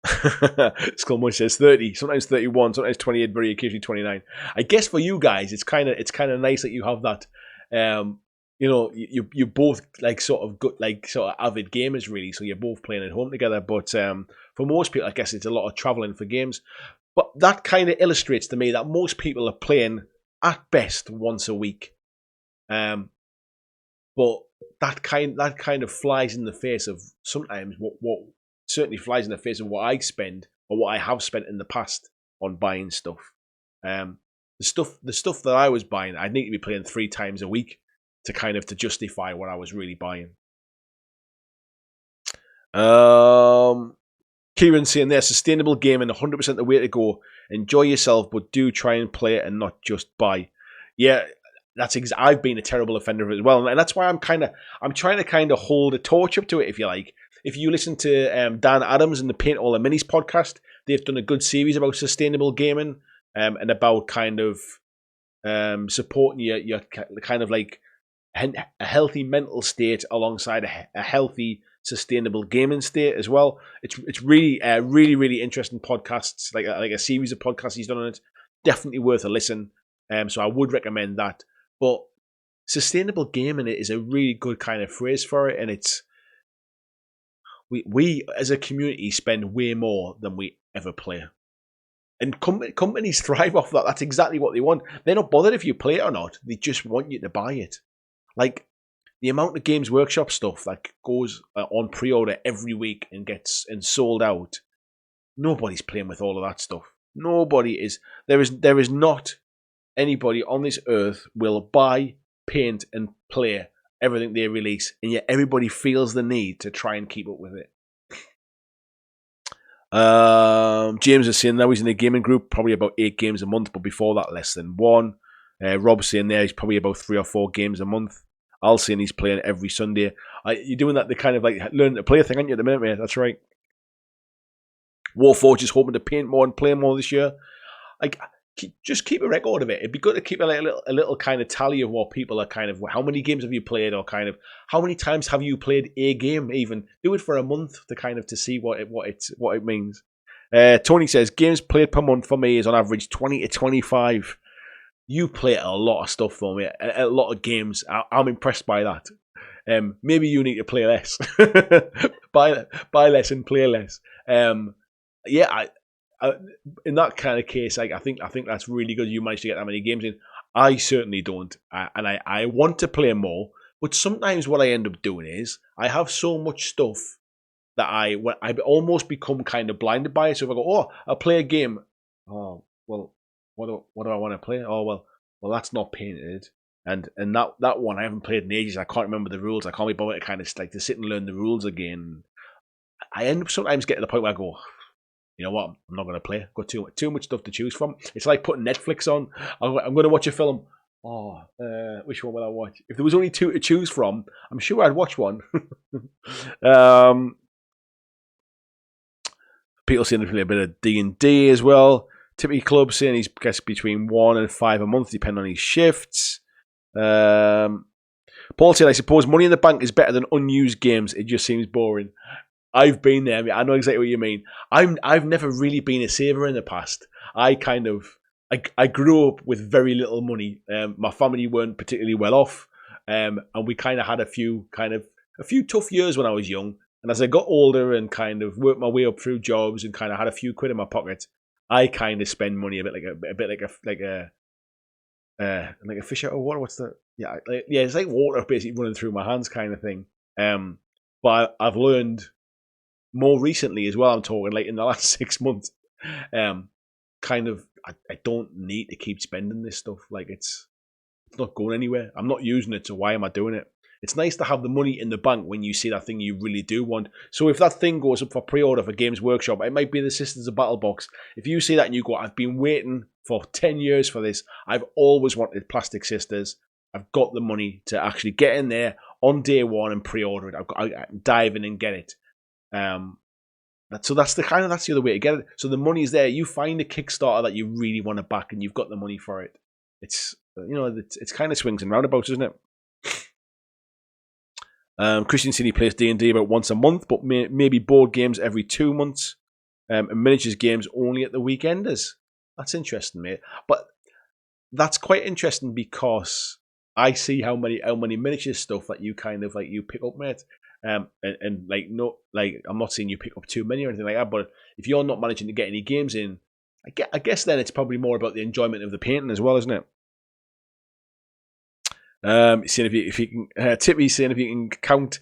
Skullmunch says 30, sometimes 31, sometimes 28, very occasionally 29. I guess for you guys, it's kind of nice that you have that. You know, you both like sort of avid gamers really, so you're both playing at home together. But for most people, I guess it's a lot of traveling for games. But that kind of illustrates to me that most people are playing at best once a week. But that kind of flies in the face of sometimes what certainly flies in the face of what I spend or what I have spent in the past on buying stuff. The stuff that I was buying, I'd need to be playing 3 times a week to justify what I was really buying. Kieran saying there, sustainable gaming, 100% the way to go. Enjoy yourself, but do try and play it and not just buy. Yeah, I've been a terrible offender of it as well, and that's why I'm trying to kind of hold a torch up to it, if you like. If you listen to Dan Adams and the Paint All the Minis podcast, they've done a good series about sustainable gaming and about kind of supporting your kind of like a healthy mental state alongside a healthy sustainable gaming state as well. It's really really interesting podcasts, like a series of podcasts he's done on it. Definitely worth a listen. So I would recommend that. But sustainable gaming is a really good kind of phrase for it, and it's we as a community spend way more than we ever play. And companies thrive off that. That's exactly what they want. They're not bothered if you play it or not. They just want you to buy it. Like the amount of Games Workshop stuff that goes on pre-order every week and gets sold out. Nobody's playing with all of that stuff. Nobody is. There is not anybody on this earth will buy, paint, and play everything they release, and yet everybody feels the need to try and keep up with it. James is saying now he's in a gaming group, probably about 8 games a month, but before that, less than 1. Rob's saying there he's probably about 3 or 4 games a month. Al's saying he's playing every Sunday. You're doing that, the kind of like learn to play thing, aren't you, at the minute, mate? That's right. Warforge is hoping to paint more and play more this year. Just keep a record of it. It'd be good to keep a little kind of tally of what people are kind of, how many games have you played, or kind of how many times have you played a game. Even do it for a month to see what it means. Tony says games played per month for me is on average 20 to 25. You play a lot of stuff though, mate. A lot of games. I'm impressed by that. Maybe you need to play less. buy less and play less. Yeah, in that kind of case, I think that's really good. You managed to get that many games in. I certainly don't, and I want to play more. But sometimes what I end up doing is I have so much stuff that I almost become kind of blinded by it. So if I go, oh, I'll play a game. Oh, well, what do I want to play? Oh, well, that's not painted. And that one I haven't played in ages. I can't remember the rules. I can't be bothered to kind of like to sit and learn the rules again. I end up sometimes getting to the point where I go, you know what? I'm not going to play. I've got too much stuff to choose from. It's like putting Netflix on. I'm going to watch a film. Oh, which one will I watch? If there was only 2 to choose from, I'm sure I'd watch one. People saying they play a bit of D&D as well. Tippy Club saying he's gets between 1 and 5 a month, depending on his shifts. Paul said, I suppose money in the bank is better than unused games. It just seems boring. I've been there. I know exactly what you mean. I've never really been a saver in the past. I grew up with very little money. My family weren't particularly well off, and we kind of had a few tough years when I was young. And as I got older and kind of worked my way up through jobs and kind of had a few quid in my pocket, I kind of spend money a bit like a fish out of water. What's that? Yeah, it's like water basically running through my hands kind of thing. But I've learned more recently as well. I'm talking like in the last 6 months. Kind of, I don't need to keep spending this stuff. Like it's not going anywhere. I'm not using it, so why am I doing it? It's nice to have the money in the bank when you see that thing you really do want. So if that thing goes up for pre-order for Games Workshop, it might be the Sisters of Battle box. If you see that and you go, I've been waiting for 10 years for this. I've always wanted Plastic Sisters. I've got the money to actually get in there on day one and pre-order it. I dive in and get it. So that's the other way to get it. So the money's there. You find a Kickstarter that you really want to back, and you've got the money for it. It's kind of swings and roundabouts, isn't it? Christian City plays D&D about once a month, but maybe board games every 2 months, and miniatures games only at the weekenders. That's interesting, mate. But that's quite interesting because I see how many miniature stuff that you kind of like you pick up, mate. And I'm not saying you pick up too many or anything like that, but if you're not managing to get any games in, I guess then it's probably more about the enjoyment of the painting as well, isn't it? Seeing if you can Tippy saying if you can count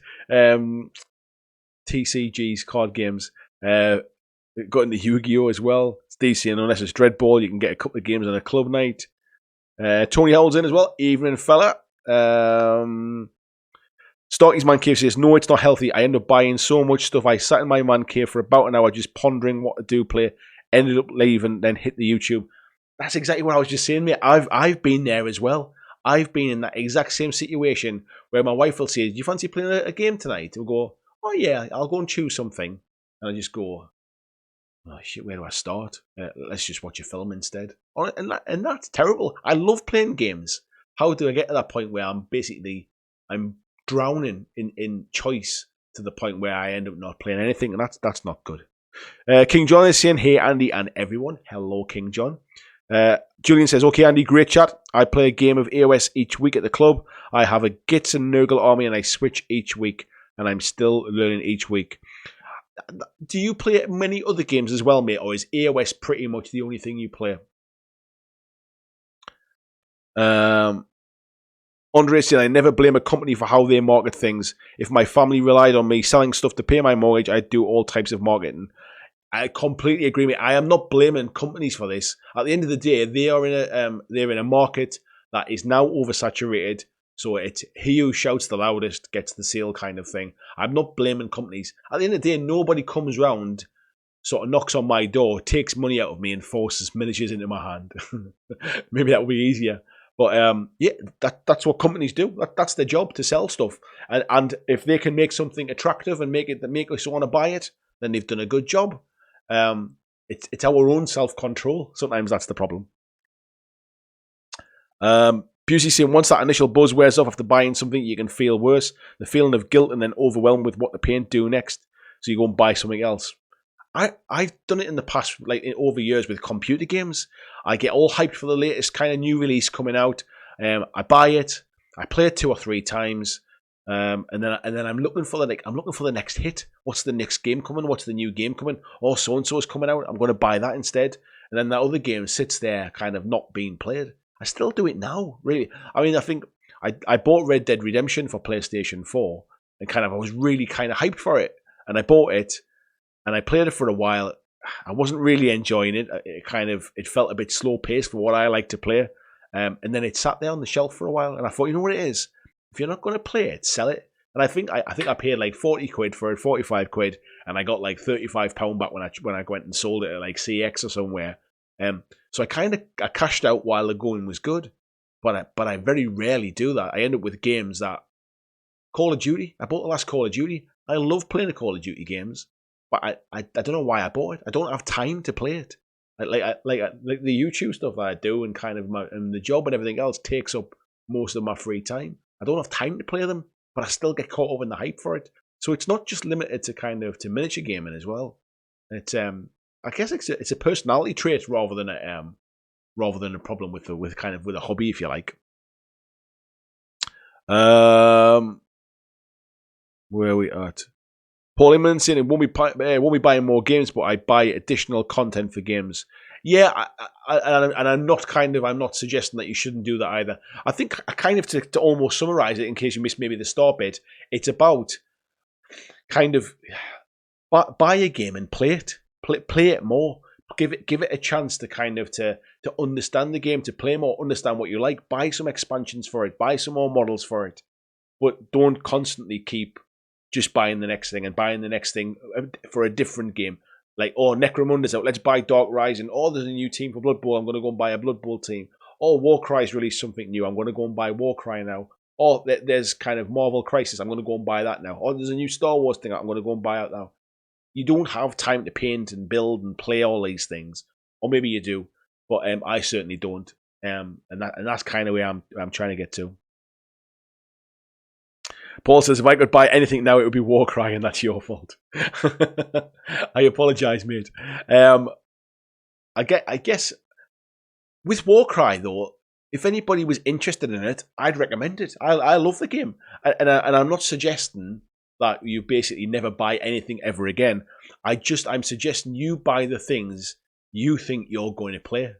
TCG's card games. Got into Yu-Gi-Oh as well. Steve saying unless it's Dreadball, you can get a couple of games on a club night. Tony Howell's in as well. Evening fella. Starky's Man Cave says, no, it's not healthy. I end up buying so much stuff. I sat in my man cave for about an hour just pondering what to do, play. Ended up leaving, then hit the YouTube. That's exactly what I was just saying, mate. I've been there as well. I've been in that exact same situation where my wife will say, do you fancy playing a game tonight? We'll go, oh yeah, I'll go and choose something. And I just go, oh shit, where do I start? Let's just watch a film instead. And that's terrible. I love playing games. How do I get to that point where I'm drowning in choice to the point where I end up not playing anything, and that's not good. King John is saying, hey Andy and everyone. Hello, King John. Julian says, okay Andy, great chat. I play a game of AOS each week at the club. I have a Gits and Nurgle army and I switch each week, and I'm still learning each week. Do you play many other games as well, mate, or is AOS pretty much the only thing you play? Andre said, I never blame a company for how they market things. If my family relied on me selling stuff to pay my mortgage, I'd do all types of marketing. I completely agree with you. I am not blaming companies for this. At the end of the day, they're in a market that is now oversaturated. So it's he who shouts the loudest gets the sale kind of thing. I'm not blaming companies. At the end of the day, nobody comes round, sort of knocks on my door, takes money out of me and forces miniatures into my hand. Maybe that would be easier. But yeah, that's what companies do. That's their job, to sell stuff. And if they can make something attractive and make us want to buy it, then they've done a good job. It's our own self-control. Sometimes that's the problem. Busey saying, once that initial buzz wears off after buying something, you can feel worse. The feeling of guilt and then overwhelmed with what the paint do next. So you go and buy something else. I've done it in the past, like over years with computer games. I get all hyped for the latest kind of new release coming out. I buy it. I play it 2 or 3 times. And then I'm looking for the next hit. What's the next game coming? What's the new game coming? Oh, so and so is coming out. I'm going to buy that instead. And then that other game sits there, kind of not being played. I still do it now, really. I mean, I think I bought Red Dead Redemption for PlayStation 4, and I was really kind of hyped for it. And I bought it, and I played it for a while. I wasn't really enjoying it. It felt a bit slow paced for what I like to play. And then it sat there on the shelf for a while, and I thought, you know what it is? If you're not going to play it, sell it. And I think I paid like 40 quid for it, 45 quid, and I got like £35 back when I went and sold it at like CX or somewhere. So I cashed out while the going was good, but I very rarely do that. I end up with games that Call of Duty. I bought the last Call of Duty. I love playing the Call of Duty games, but I don't know why I bought it. I don't have time to play it. Like the YouTube stuff that I do and and the job and everything else takes up most of my free time. I don't have time to play them, but I still get caught up in the hype for it. So it's not just limited to miniature gaming as well. It's I guess it's a personality trait rather than a problem with a hobby, if you like. Where are we at? Paul Inman saying it won't be buying more games, but I buy additional content for games. Yeah, I'm not suggesting that you shouldn't do that either. I think to almost summarize it, in case you missed maybe the start bit, it's about buy a game and play it. Play it more. Give it a chance to understand the game, to play more, understand what you like. Buy some expansions for it. Buy some more models for it. But don't constantly keep just buying the next thing and buying the next thing for a different game. Like, oh, Necromunda's out. Let's buy Dark Rising. Oh, there's a new team for Blood Bowl. I'm going to go and buy a Blood Bowl team. Oh, Warcry's released something new. I'm going to go and buy Warcry now. Oh, there's Marvel Crisis. I'm going to go and buy that now. Oh, there's a new Star Wars thing out. I'm going to go and buy out now. You don't have time to paint and build and play all these things. Or maybe you do, but I certainly don't. And that's kind of where I'm trying to get to. Paul says, if I could buy anything now, it would be Warcry, and that's your fault. I apologise, mate. I guess with Warcry, though, if anybody was interested in it, I'd recommend it. I love the game. And I'm not suggesting that you basically never buy anything ever again. I'm suggesting you buy the things you think you're going to play.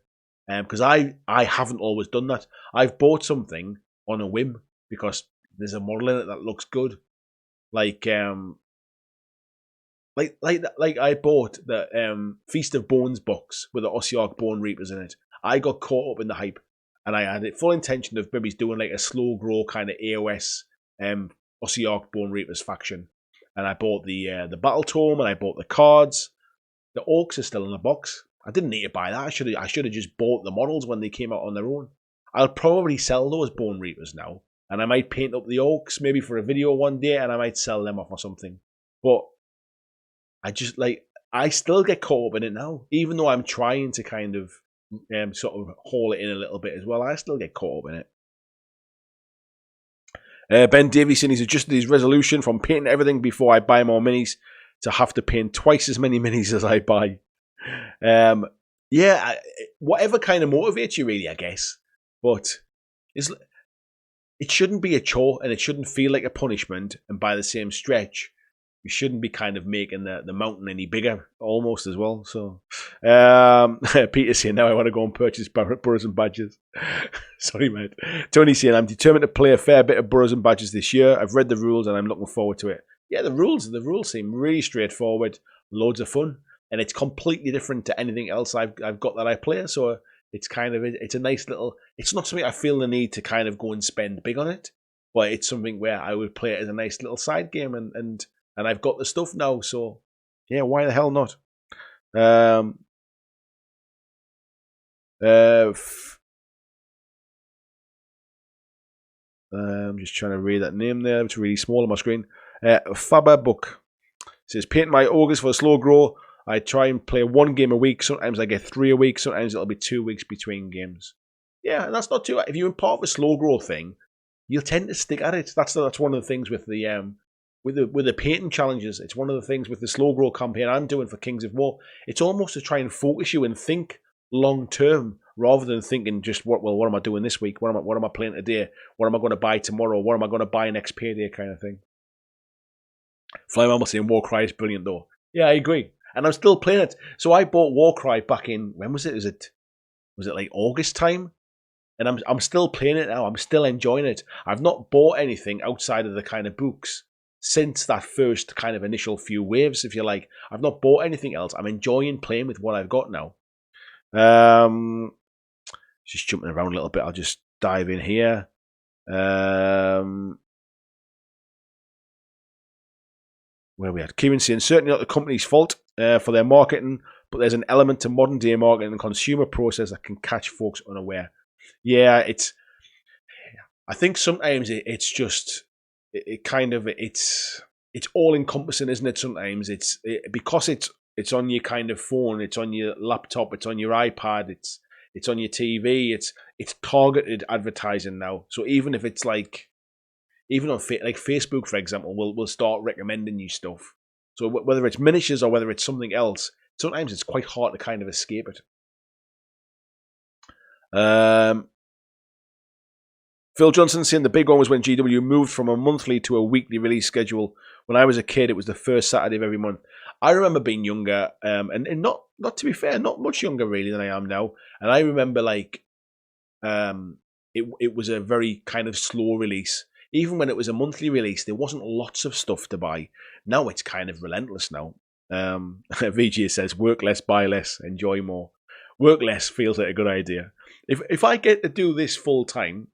Because I haven't always done that. I've bought something on a whim because there's a model in it that looks good. Like I bought the Feast of Bones box with the Ossiarch Bone Reapers in it. I got caught up in the hype, and I had it full intention of maybe doing like a slow grow kind of AOS Ossiarch Bone Reapers faction. And I bought the battle tome, and I bought the cards. The orcs are still in the box. I didn't need to buy that. I should have just bought the models when they came out on their own. I'll probably sell those Bone Reapers now, and I might paint up the orcs maybe for a video one day, and I might sell them off or something. But I still get caught up in it now, even though I'm trying to kind of sort of haul it in a little bit as well. I still get caught up in it. Ben Davison, he's adjusted his resolution from painting everything before I buy more minis to have to paint twice as many minis as I buy. Whatever kind of motivates you, really, I guess. But it shouldn't be a chore, and it shouldn't feel like a punishment. And by the same stretch, you shouldn't be kind of making the mountain any bigger, almost as well. So, Peter's saying, now I want to go and purchase Burrows and Badges. Sorry, mate. Tony's saying, I'm determined to play a fair bit of Burrows and Badges this year. I've read the rules and I'm looking forward to it. Yeah, the rules seem really straightforward, loads of fun, and it's completely different to anything else I've got that I play. So it's a nice little. It's not something I feel the need to kind of go and spend big on it, but it's something where I would play it as a nice little side game, and I've got the stuff now. So yeah, why the hell not? I'm just trying to read that name there. It's really small on my screen. Faber Book says, paint my August for a slow grow. I try and play one game a week. Sometimes I get 3 a week. Sometimes it'll be 2 weeks between games. Yeah, that's not too. If you're part of a slow grow thing, you'll tend to stick at it. That's one of the things with the painting challenges. It's one of the things with the slow grow campaign I'm doing for Kings of War. It's almost to try and focus you and think long term rather than thinking just what am I doing this week? What am I playing today? What am I going to buy tomorrow? What am I going to buy next payday? Kind of thing. Flyman was saying Warcry is brilliant though. Yeah, I agree. And I'm still playing it. So I bought Warcry back in, when was it? Was it like August time? And I'm still playing it now. I'm still enjoying it. I've not bought anything outside of the kind of books since that first kind of initial few waves, if you like. I've not bought anything else. I'm enjoying playing with what I've got now. Just jumping around a little bit. I'll just dive in here. Where we at? Kieran saying, certainly not the company's fault for their marketing, but there's an element to modern day marketing and consumer process that can catch folks unaware. Yeah, I think sometimes it's just it's all encompassing, isn't it? Sometimes because it's on your kind of phone, it's on your laptop, it's on your iPad, it's on your TV, it's targeted advertising now. So even if it's like, even on like Facebook, for example, will start recommending you stuff. So whether it's miniatures or whether it's something else, sometimes it's quite hard to kind of escape it. Phil Johnson saying the big one was when GW moved from a monthly to a weekly release schedule. When I was a kid, it was the first Saturday of every month. I remember being younger, and not to be fair, not much younger really than I am now. And I remember like, it was a very kind of slow release. Even when it was a monthly release, there wasn't lots of stuff to buy. Now it's kind of relentless now. VG says, work less, buy less, enjoy more. Work less feels like a good idea. If I get to do this full time,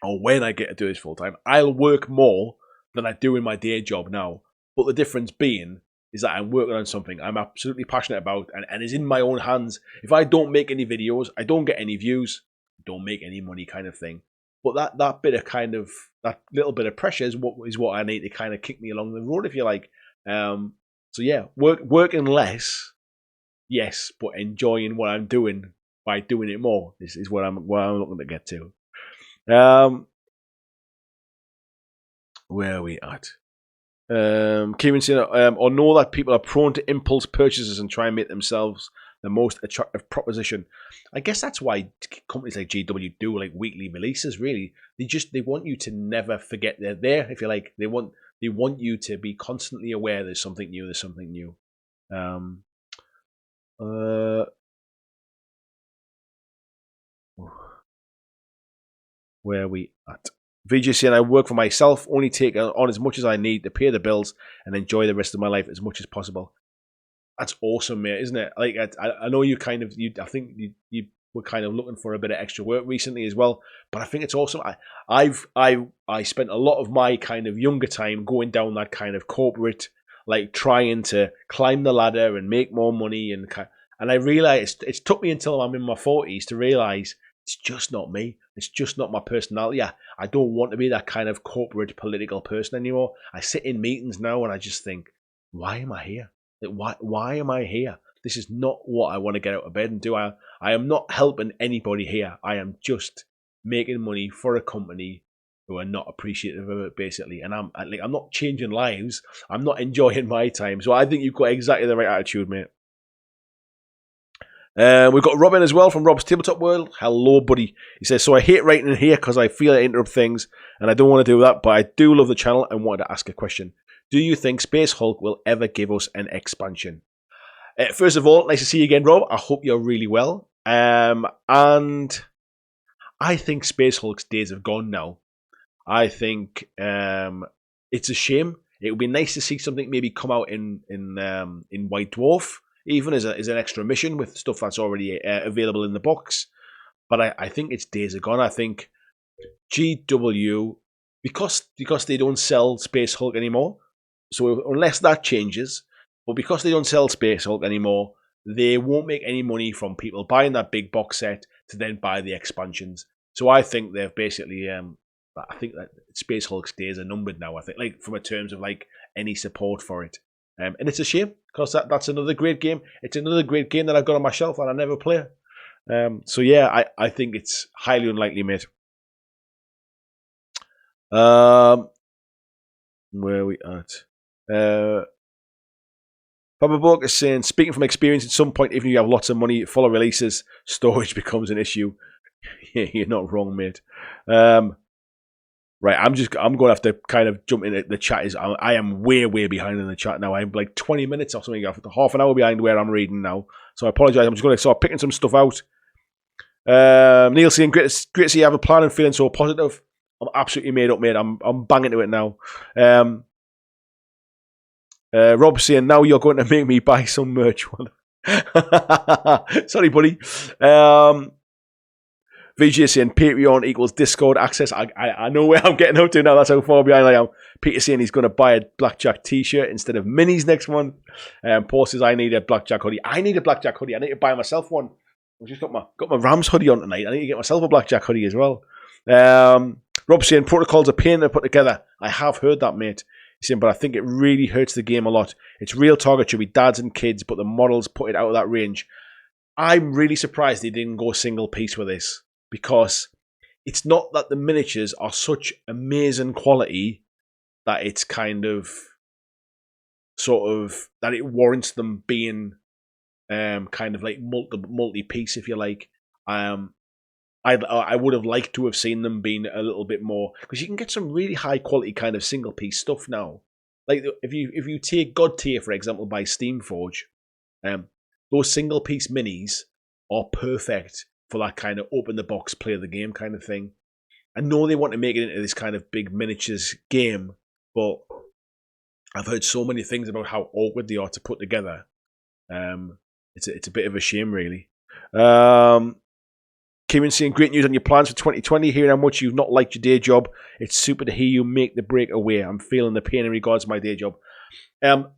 or when I get to do this full time, I'll work more than I do in my day job now. But the difference being is that I'm working on something I'm absolutely passionate about and is in my own hands. If I don't make any videos, I don't get any views, don't make any money kind of thing. But that bit of kind of, that little bit of pressure is what I need to kind of kick me along the road, if you like. So yeah, working less, yes, but enjoying what I'm doing by doing it more is what I'm looking to get to. Where are we at? Kieran saying, or know that people are prone to impulse purchases and try and make themselves the most attractive proposition. I guess that's why companies like GW do like weekly releases. Really, they want you to never forget they're there. If you like, they want you to be constantly aware there's something new. There's something new. Where are we at? VJ saying, I work for myself, only take on as much as I need to pay the bills and enjoy the rest of my life as much as possible. That's awesome, mate, isn't it? Like, I know you kind of, I think you were kind of looking for a bit of extra work recently as well, but I think it's awesome. I spent a lot of my kind of younger time going down that kind of corporate, like trying to climb the ladder and make more money, and I realized it's took me until I'm in my 40s to realize it's just not me. It's just not my personality. I don't want to be that kind of corporate political person anymore. I sit in meetings now and I just think, why am I here? Like, why am I here? This is not what I want to get out of bed and do. I am not helping anybody here. I am just making money for a company who are not appreciative of it, basically. And I'm not changing lives. I'm not enjoying my time. So I think you've got exactly the right attitude, mate. We've got Robin as well from Rob's Tabletop World. Hello, buddy. He says, so I hate writing in here because I feel I interrupt things and I don't want to do that, but I do love the channel and wanted to ask a question. Do you think Space Hulk will ever give us an expansion? First of all, nice to see you again, Rob. I hope you're really well. And I think Space Hulk's days have gone now. I think it's a shame. It would be nice to see something maybe come out in White Dwarf, even as an extra mission with stuff that's already available in the box. But I think its days are gone. I think GW, because they don't sell Space Hulk anymore, so unless that changes, but because they don't sell Space Hulk anymore, they won't make any money from people buying that big box set to then buy the expansions. So I think they've basically, I think that Space Hulk's days are numbered now. I think, like, from a terms of like any support for it, and it's a shame because that's another great game. It's another great game that I've got on my shelf and I never play. So yeah, I think it's highly unlikely, mate. Where are we at? Papa Bork is saying, speaking from experience, at some point, even if you have lots of money, follow releases, storage becomes an issue. Yeah, you're not wrong, mate. Right, I'm going to have to kind of jump in. The chat I am way behind in the chat now. I'm like 20 minutes or something, half an hour behind where I'm reading now. So I apologise. I'm just going to start picking some stuff out. Neil saying, great to see you have a plan and feeling so positive. I'm absolutely made up, mate. I'm banging to it now. Rob saying, now you're going to make me buy some merch. Sorry, buddy. VJ saying, Patreon equals Discord access. I know where I'm getting up to now. That's how far behind I am. Peter saying he's going to buy a BlackJack t-shirt instead of minis next month. Paul says, I need a BlackJack hoodie. I need a BlackJack hoodie. I need to buy myself one. I've just got my Rams hoodie on tonight. I need to get myself a BlackJack hoodie as well. Rob saying, protocols are pain to put together. I have heard that, mate. He's saying, but I think it really hurts the game a lot. Its real target should be dads and kids, but the models put it out of that range. I'm really surprised they didn't go single piece with this, because it's not that the miniatures are such amazing quality that it's kind of that it warrants them being kind of like multi-piece, if you like. I would have liked to have seen them being a little bit more, because you can get some really high quality kind of single piece stuff now. Like if you take God Tier, for example, by Steamforge, those single piece minis are perfect for that kind of open the box, play the game kind of thing. I know they want to make it into this kind of big miniatures game, but I've heard so many things about how awkward they are to put together. It's a bit of a shame, really. Kieran saying, great news on your plans for 2020. Hearing how much you've not liked your day job. It's super to hear you make the break away. I'm feeling the pain in regards to my day job.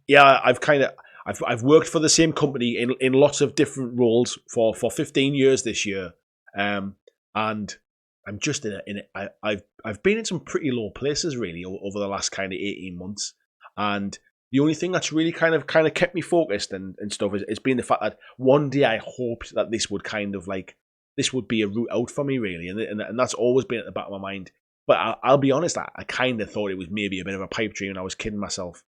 Yeah, I've worked for the same company in lots of different roles for 15 years this year. And I'm just I've been in some pretty low places really over the last kind of 18 months. And the only thing that's really kind of kept me focused and stuff is been the fact that one day I hoped that this would kind of like, this would be a route out for me, really, and that's always been at the back of my mind. But I'll be honest, I kind of thought it was maybe a bit of a pipe dream, and I was kidding myself.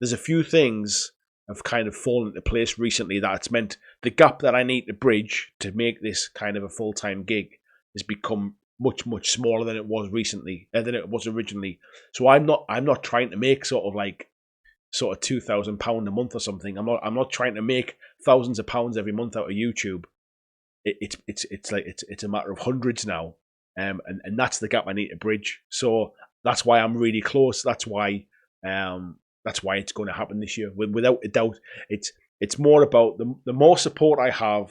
There's a few things have kind of fallen into place recently that it's meant the gap that I need to bridge to make this kind of a full-time gig has become much smaller than it was recently, than it was originally. So I'm not trying to make sort of £2,000 a month or something. I'm not trying to make thousands of pounds every month out of YouTube. It's a matter of hundreds now, and that's the gap I need to bridge. So that's why I'm really close. That's why it's going to happen this year. Without a doubt, it's more about the more support I have,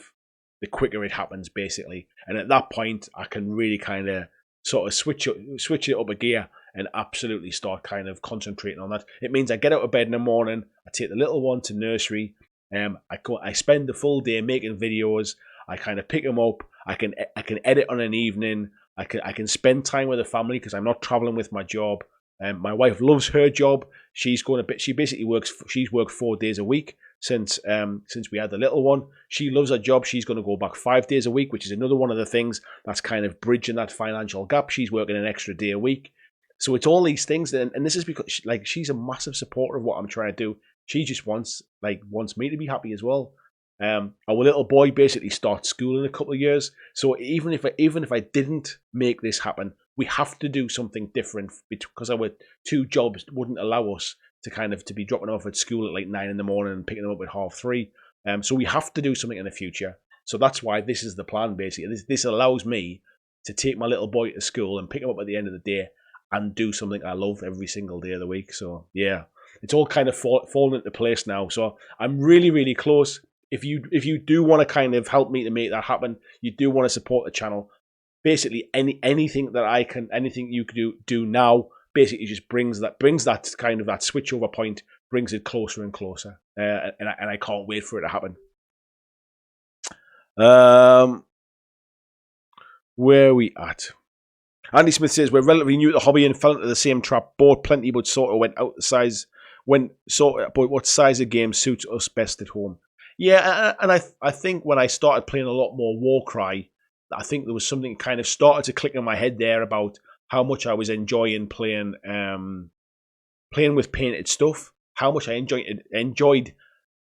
the quicker it happens, basically. And at that point, I can really kind of sort of switch it up a gear and absolutely start kind of concentrating on that. It means I get out of bed in the morning, I take the little one to nursery, I spend the full day making videos. I kind of pick them up. I can edit on an evening. I can spend time with the family because I'm not traveling with my job. My wife loves her job. She basically works. She's worked 4 days a week since we had the little one. She loves her job. She's going to go back 5 days a week, which is another one of the things that's kind of bridging that financial gap. She's working an extra day a week. So it's all these things, and this is because she's a massive supporter of what I'm trying to do. She just wants me to be happy as well. Our little boy basically starts school in a couple of years. So even if I didn't make this happen, we have to do something different because our 2 jobs wouldn't allow us to be dropping off at school at like 9 in the morning and picking them up at 3:30. So we have to do something in the future. So that's why this is the plan, basically. This allows me to take my little boy to school and pick him up at the end of the day and do something I love every single day of the week. So yeah, it's all kind of fallen into place now. So I'm really, really close. If you do want to kind of help me to make that happen, you do want to support the channel, basically anything you could do now, basically just brings that kind of that switchover point, brings it closer and closer, and I can't wait for it to happen. Where are we at? Andy Smith says we're relatively new to the hobby and fell into the same trap. Bought plenty, but sort of went out the size. But what size of game suits us best at home? Yeah, and I think when I started playing a lot more Warcry, I think there was something kind of started to click in my head there about how much I was enjoying playing with painted stuff. How much I enjoyed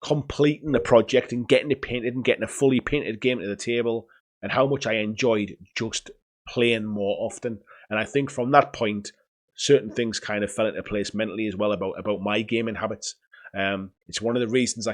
completing the project and getting it painted and getting a fully painted game to the table, and how much I enjoyed just playing more often. And I think from that point, certain things kind of fell into place mentally as well about my gaming habits. It's one of the reasons I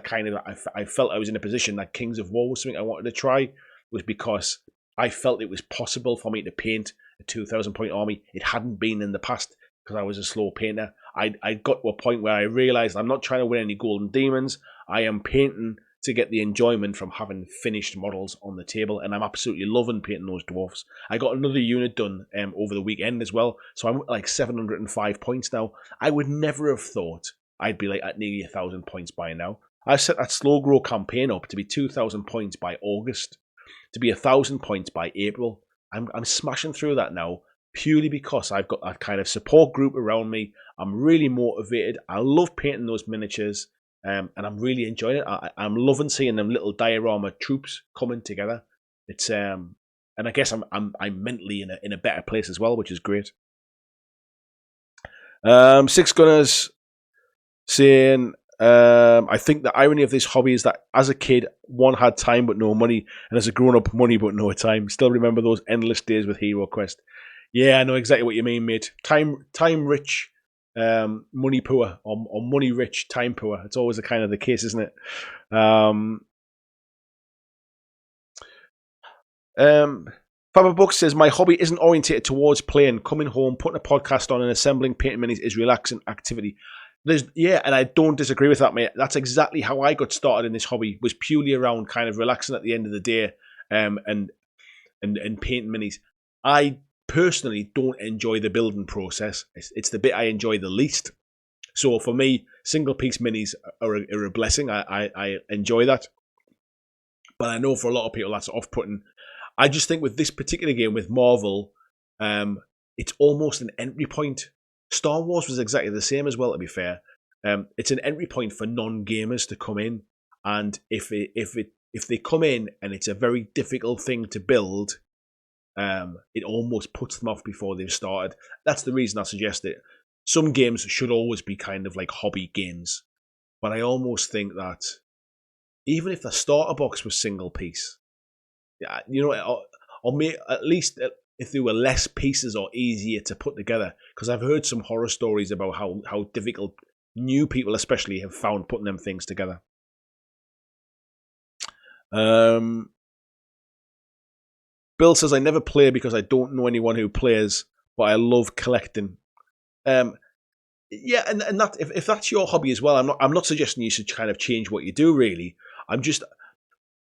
felt I was in a position that Kings of War was something I wanted to try, was because I felt it was possible for me to paint a 2,000 point army. It hadn't been in the past because I was a slow painter. I got to a point where I realized I'm not trying to win any golden demons. I am painting to get the enjoyment from having finished models on the table, and I'm absolutely loving painting those dwarfs. I got another unit done over the weekend as well, so I'm like 705 points now. I would never have thought I'd be like at nearly 1,000 points by now. I set that slow grow campaign up to be 2,000 points by August, to be 1,000 points by April. I'm smashing through that now purely because I've got that kind of support group around me. I'm really motivated. I love painting those miniatures, and I'm really enjoying it. I'm loving seeing them little diorama troops coming together. It's and I guess I'm mentally in a better place as well, which is great. Six Gunners saying, I think the irony of this hobby is that as a kid, one had time but no money, and as a grown-up, money but no time. Still remember those endless days with Hero Quest. Yeah, I know exactly what you mean, mate. Time rich, money poor, or money rich, time poor. It's always the case, isn't it? Faber Books says, my hobby isn't orientated towards playing. Coming home, putting a podcast on and assembling painting minis is relaxing activity. And I don't disagree with that, mate. That's exactly how I got started in this hobby, was purely around kind of relaxing at the end of the day, and painting minis. I personally don't enjoy the building process. It's the bit I enjoy the least. So for me, single piece minis are a blessing. I enjoy that. But I know for a lot of people that's off-putting. I just think with this particular game, with Marvel, it's almost an entry point. Star Wars was exactly the same as well, to be fair. It's an entry point for non-gamers to come in, and if they come in and it's a very difficult thing to build, it almost puts them off before they've started. That's the reason I suggest it. Some games should always be kind of like hobby games, but I almost think that even if the starter box was single piece, or at least if there were less pieces or easier to put together, because I've heard some horror stories about how difficult new people especially have found putting them things together. Bill says, I never play because I don't know anyone who plays, but I love collecting. Yeah, and that if that's your hobby as well, I'm not suggesting you should kind of change what you do, really.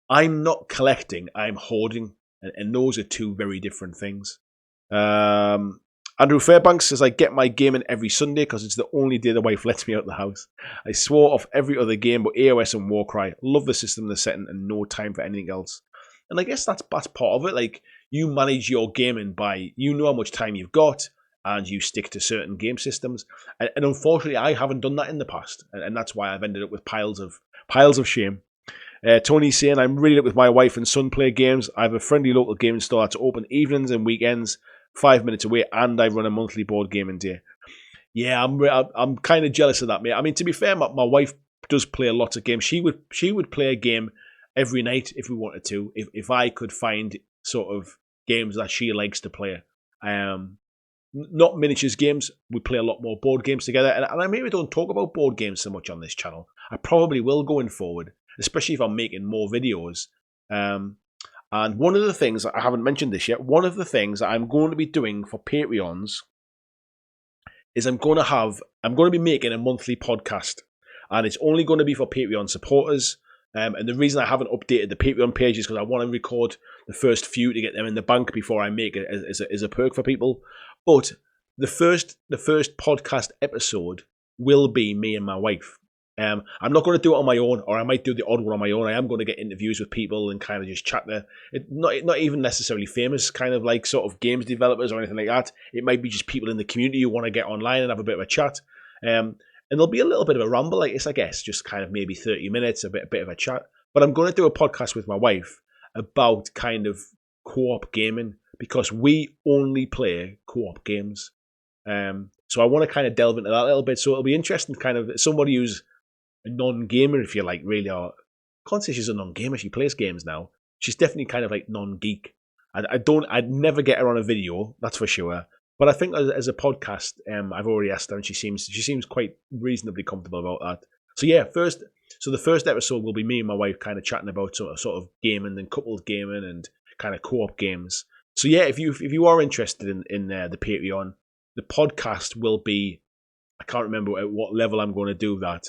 I'm not collecting, I'm hoarding, and those are two very different things. Andrew Fairbanks says, I get my gaming every Sunday because it's the only day the wife lets me out of the house. I swore off every other game but AOS and Warcry. Love the system, the setting, and no time for anything else. And I guess that's part of it. Like, you manage your gaming by, you know how much time you've got, and you stick to certain game systems. And unfortunately, I haven't done that in the past, and that's why I've ended up with piles of shame. Tony's saying, I'm really up with my wife and son play games. I have a friendly local gaming store that's open evenings and weekends, 5 minutes away, and I run a monthly board gaming day. Yeah, I'm kind of jealous of that, mate. I mean, to be fair, my wife does play lots of games. She would play a game every night if we wanted to, if I could find sort of games that she likes to play. Not miniatures games. We play a lot more board games together, and I maybe don't talk about board games so much on this channel. I probably will going forward, especially if I'm making more videos. And one of the things, I haven't mentioned this yet, one of the things that I'm going to be doing for Patreons is I'm going to be making a monthly podcast, and it's only going to be for Patreon supporters. And the reason I haven't updated the Patreon page is because I want to record the first few to get them in the bank before I make it as a perk for people. But the first podcast episode will be me and my wife. I'm not going to do it on my own, or I might do the odd one on my own. I am going to get interviews with people and kind of just chat there. Not even necessarily famous, kind of like sort of games developers or anything like that. It might be just people in the community who want to get online and have a bit of a chat. And there'll be a little bit of a ramble like this, I guess, just kind of maybe 30 minutes, a bit of a chat. But I'm going to do a podcast with my wife about kind of co-op gaming, because we only play co-op games. So I want to kind of delve into that a little bit. So it'll be interesting, kind of somebody who's a non-gamer, if you like, really. Or I can't say she's a non-gamer. She plays games now. She's definitely kind of like non-geek. I'd never get her on a video, that's for sure. But I think as a podcast, I've already asked her, and she seems quite reasonably comfortable about that. So yeah, the first episode will be me and my wife kind of chatting about sort of gaming and couples gaming and kind of co-op games. So yeah, if you are interested in the Patreon, the podcast will be, I can't remember at what level I'm going to do that,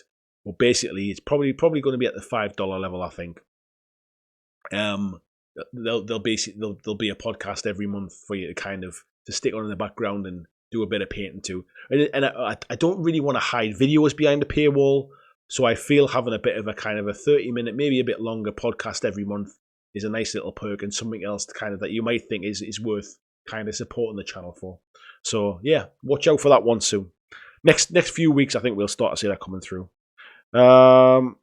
but basically it's probably going to be at the $5 level, I think. There'll be a podcast every month for you to kind of to stick on in the background and do a bit of painting too. And I don't really want to hide videos behind the paywall, so I feel having a bit of a kind of a 30-minute, maybe a bit longer podcast every month is a nice little perk, and something else to kind of that you might think is worth kind of supporting the channel for. So yeah, watch out for that one soon. Next few weeks, I think we'll start to see that coming through. Kieran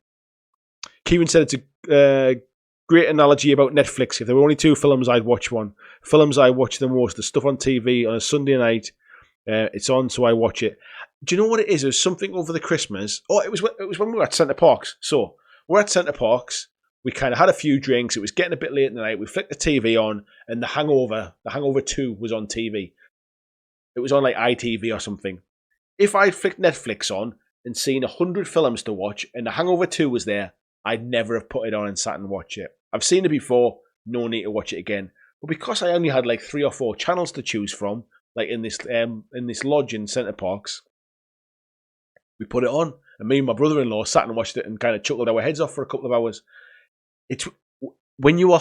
said it's a great analogy about Netflix. If there were only two films, I'd watch one. Films I watch the most, the stuff on TV on a Sunday night. It's on, so I watch it. Do you know what it is? There's something over the Christmas. Oh, it was when we were at Centre Parks. So we're at Centre Parks. We kind of had a few drinks. It was getting a bit late in the night. We flicked the TV on, and The Hangover 2 was on TV. It was on like ITV or something. If I'd flicked Netflix on and seen 100 films to watch, and The Hangover 2 was there, I'd never have put it on and sat and watched it. I've seen it before, no need to watch it again. But because I only had like 3 or 4 channels to choose from, like in this lodge in Centre Parks, we put it on, and me and my brother-in-law sat and watched it and kind of chuckled our heads off for a couple of hours. It's when you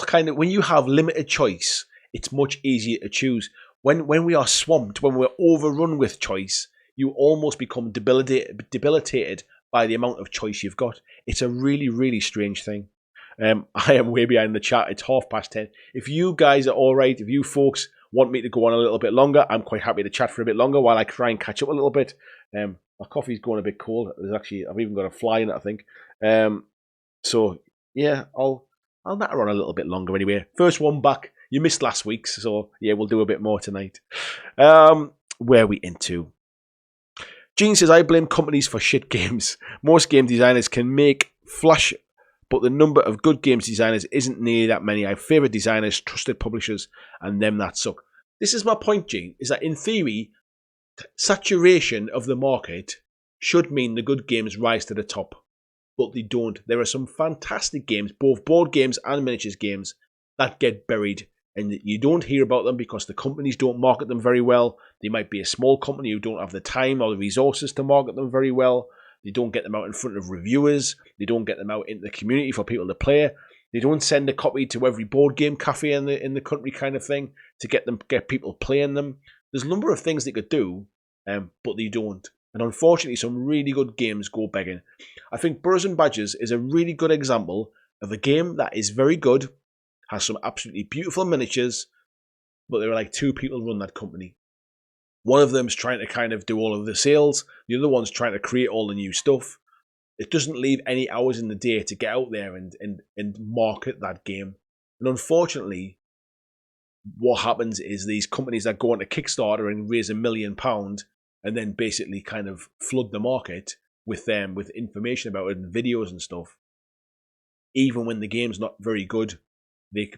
have limited choice, it's much easier to choose. When we are swamped, when we're overrun with choice, you almost become debilitated by the amount of choice you've got. It's a really, really strange thing. I am way behind the chat. It's 10:30. If you guys are all right, if you folks want me to go on a little bit longer, I'm quite happy to chat for a bit longer while I try and catch up a little bit. My coffee's going a bit cold. I've even got a fly in it, I think. So yeah, I'll natter on a little bit longer anyway. First one back. You missed last week's, so yeah, we'll do a bit more tonight. Where are we into? Gene says, I blame companies for shit games. Most game designers can make flash, but the number of good games designers isn't nearly that many. I have favourite designers, trusted publishers, and them that suck. This is my point, Gene, is that in theory, saturation of the market should mean the good games rise to the top, but they don't. There are some fantastic games, both board games and miniatures games, that get buried and you don't hear about them because the companies don't market them very well. They might be a small company who don't have the time or the resources to market them very well. They don't get them out in front of reviewers. They don't get them out into the community for people to play. They don't send a copy to every board game cafe in the country, kind of thing, to get people playing them. There's a number of things they could do, but they don't. And unfortunately, some really good games go begging. I think Burrs and Badgers is a really good example of a game that is very good, has some absolutely beautiful miniatures, but there are like two people run that company. One of them's trying to kind of do all of the sales. The other one's trying to create all the new stuff. It doesn't leave any hours in the day to get out there and market that game. And unfortunately, what happens is these companies that go onto Kickstarter and raise £1 million and then basically kind of flood the market with them with information about it and videos and stuff. Even when the game's not very good, they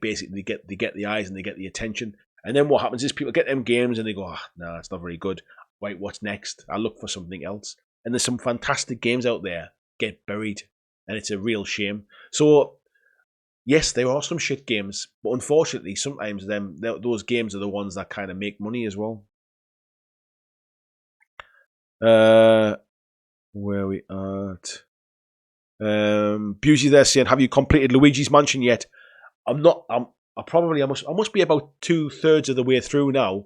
basically get the eyes and they get the attention. And then what happens is people get them games and they go, nah, it's not very good. Right, what's next? I'll look for something else. And there's some fantastic games out there get buried, and it's a real shame. So, yes, there are some shit games, but unfortunately, sometimes those games are the ones that kind of make money as well. Where are we at? Busey there saying, have you completed Luigi's Mansion yet? I'm not. I must be about 2/3 of the way through now.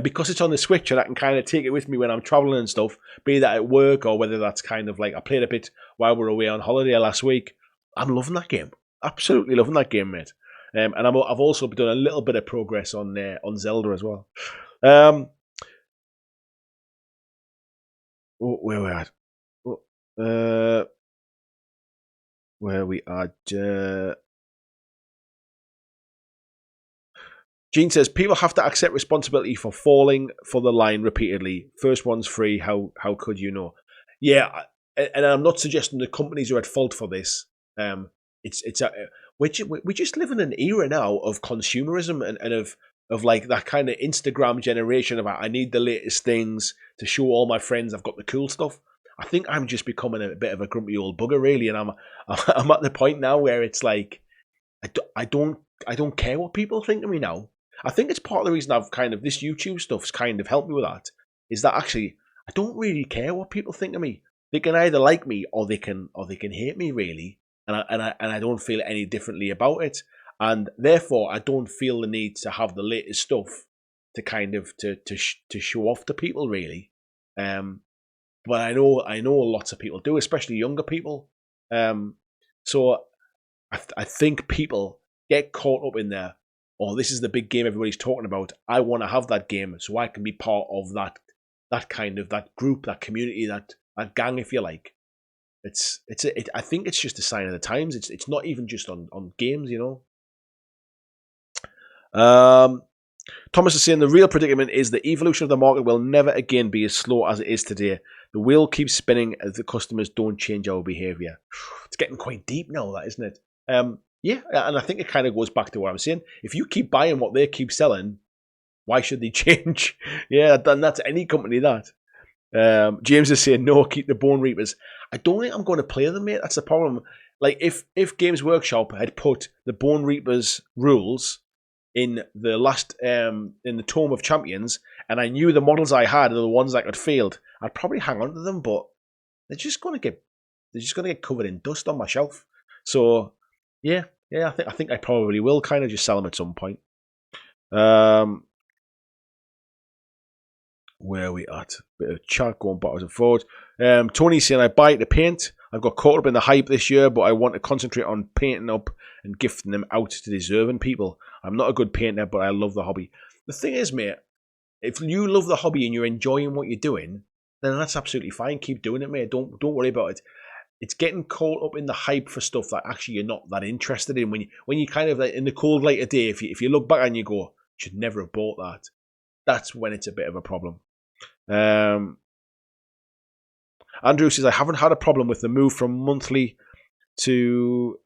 Because it's on the Switch and I can kind of take it with me when I'm traveling and stuff, be that at work or whether that's kind of like I played a bit while we were away on holiday last week. I'm loving that game. Absolutely loving that game, mate. And I've also done a little bit of progress on Zelda as well. Where we at? Where we at? Gene says, people have to accept responsibility for falling for the line repeatedly. First one's free. How could you know? Yeah, and I'm not suggesting the companies are at fault for this. We just live in an era now of consumerism and of like that kind of Instagram generation of I need the latest things to show all my friends I've got the cool stuff. I think I'm just becoming a bit of a grumpy old bugger, really, and I'm at the point now where it's like I don't care what people think of me now. I think it's part of the reason I've kind of this YouTube stuff's kind of helped me with that. Is that actually I don't really care what people think of me. They can either like me or they can hate me, really, and I don't feel any differently about it, and therefore I don't feel the need to have the latest stuff to kind of to show off to people, really. But I know lots of people do, especially younger people. So I think people get caught up in there. Oh, this is the big game everybody's talking about. I want to have that game so I can be part of that kind of that group, that community, that gang, if you like. I think it's just a sign of the times. It's not even just on games, you know. Thomas is saying the real predicament is the evolution of the market will never again be as slow as it is today. The wheel keeps spinning as the customers don't change our behaviour. It's getting quite deep now, that, isn't it? Yeah, and I think it kind of goes back to what I'm saying. If you keep buying what they keep selling, why should they change? Yeah, that's any company, that. James is saying, no, keep the Bone Reapers. I don't think I'm going to play them, mate. That's the problem. Like, if Games Workshop had put the Bone Reapers rules in the last, in the Tome of Champions, and I knew the models I had are the ones that got failed, I'd probably hang on to them, but they're just going to get covered in dust on my shelf. So, yeah, I think I probably will kind of just sell them at some point. Where are we at? Bit of chat going backwards and forwards. Tony's saying, I buy it to paint. I've got caught up in the hype this year, but I want to concentrate on painting up and gifting them out to deserving people. I'm not a good painter, but I love the hobby. The thing is, mate, if you love the hobby and you're enjoying what you're doing, then that's absolutely fine. Keep doing it, mate. Don't worry about it. It's getting caught up in the hype for stuff that actually you're not that interested in. When you kind of like in the cold light of day, if you look back and you go, should never have bought that. That's when it's a bit of a problem. Andrew says, I haven't had a problem with the move from monthly to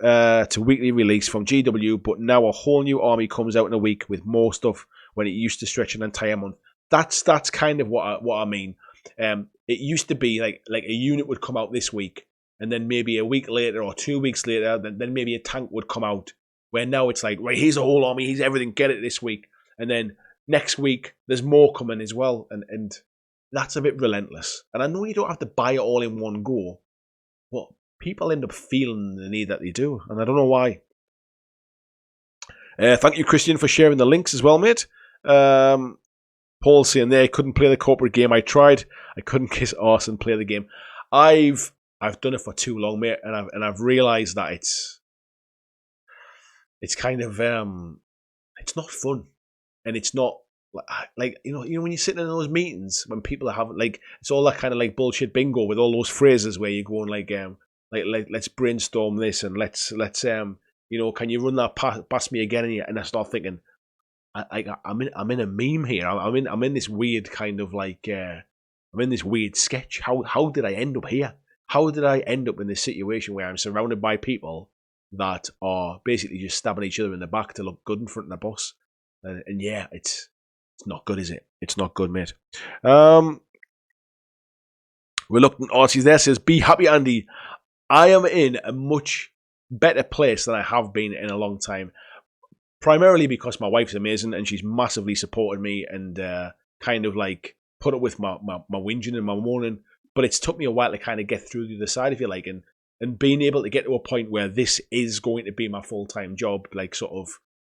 weekly release from GW, but now a whole new army comes out in a week with more stuff when it used to stretch an entire month. That's kind of what I mean. It used to be like a unit would come out this week, and then maybe a week later or 2 weeks later, then maybe a tank would come out, Where now it's like, right, here's a whole army, here's everything, get it this week. And then next week, there's more coming as well. And that's a bit relentless. And I know you don't have to buy it all in one go, but people end up feeling the need that they do. And I don't know why. Thank you, Christian, for sharing the links as well, mate. Paul saying there, couldn't play the corporate game. I tried. I couldn't kiss arse and play the game. I've done it for too long, mate, and I've realised that it's kind of it's not fun, and it's not like you know when you're sitting in those meetings when people are having like it's all that kind of like bullshit bingo with all those phrases where you're going like let's brainstorm this and let's can you run that past me again, and I start thinking I'm in a meme here. I'm in this weird kind of like I'm in this weird sketch. How did I end up here? How did I end up in this situation where I'm surrounded by people that are basically just stabbing each other in the back to look good in front of the boss? And yeah, it's not good, is it? It's not good, mate. Reluctant Artie's there says, be happy, Andy. I am in a much better place than I have been in a long time. Primarily because my wife's amazing and she's massively supported me and kind of like put up with my whinging and my moaning. But it's took me a while to kind of get through the other side, if you like, and being able to get to a point where this is going to be my full-time job, like sort of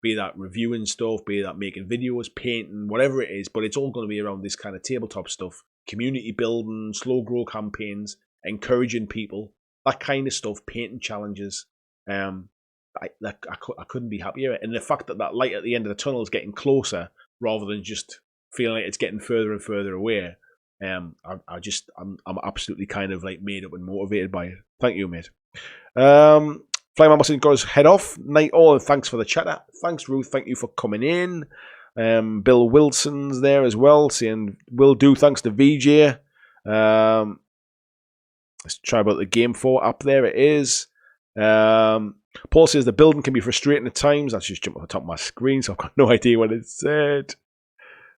be that reviewing stuff, be that making videos, painting, whatever it is, but it's all going to be around this kind of tabletop stuff, community building, slow grow campaigns, encouraging people, that kind of stuff, painting challenges. I couldn't be happier, and the fact that light at the end of the tunnel is getting closer rather than just feeling like it's getting further and further away. I'm absolutely kind of like made up and motivated by it. Thank you, mate. Flyman Boston goes head off. Night all, and thanks for the chatter. Thanks, Ruth. Thank you for coming in. Bill Wilson's there as well, saying will do. Thanks to VJ. Let's try about the Game 4 app. There it is. Paul says the building can be frustrating at times. That's just jumped on the top of my screen, so I've got no idea what it said.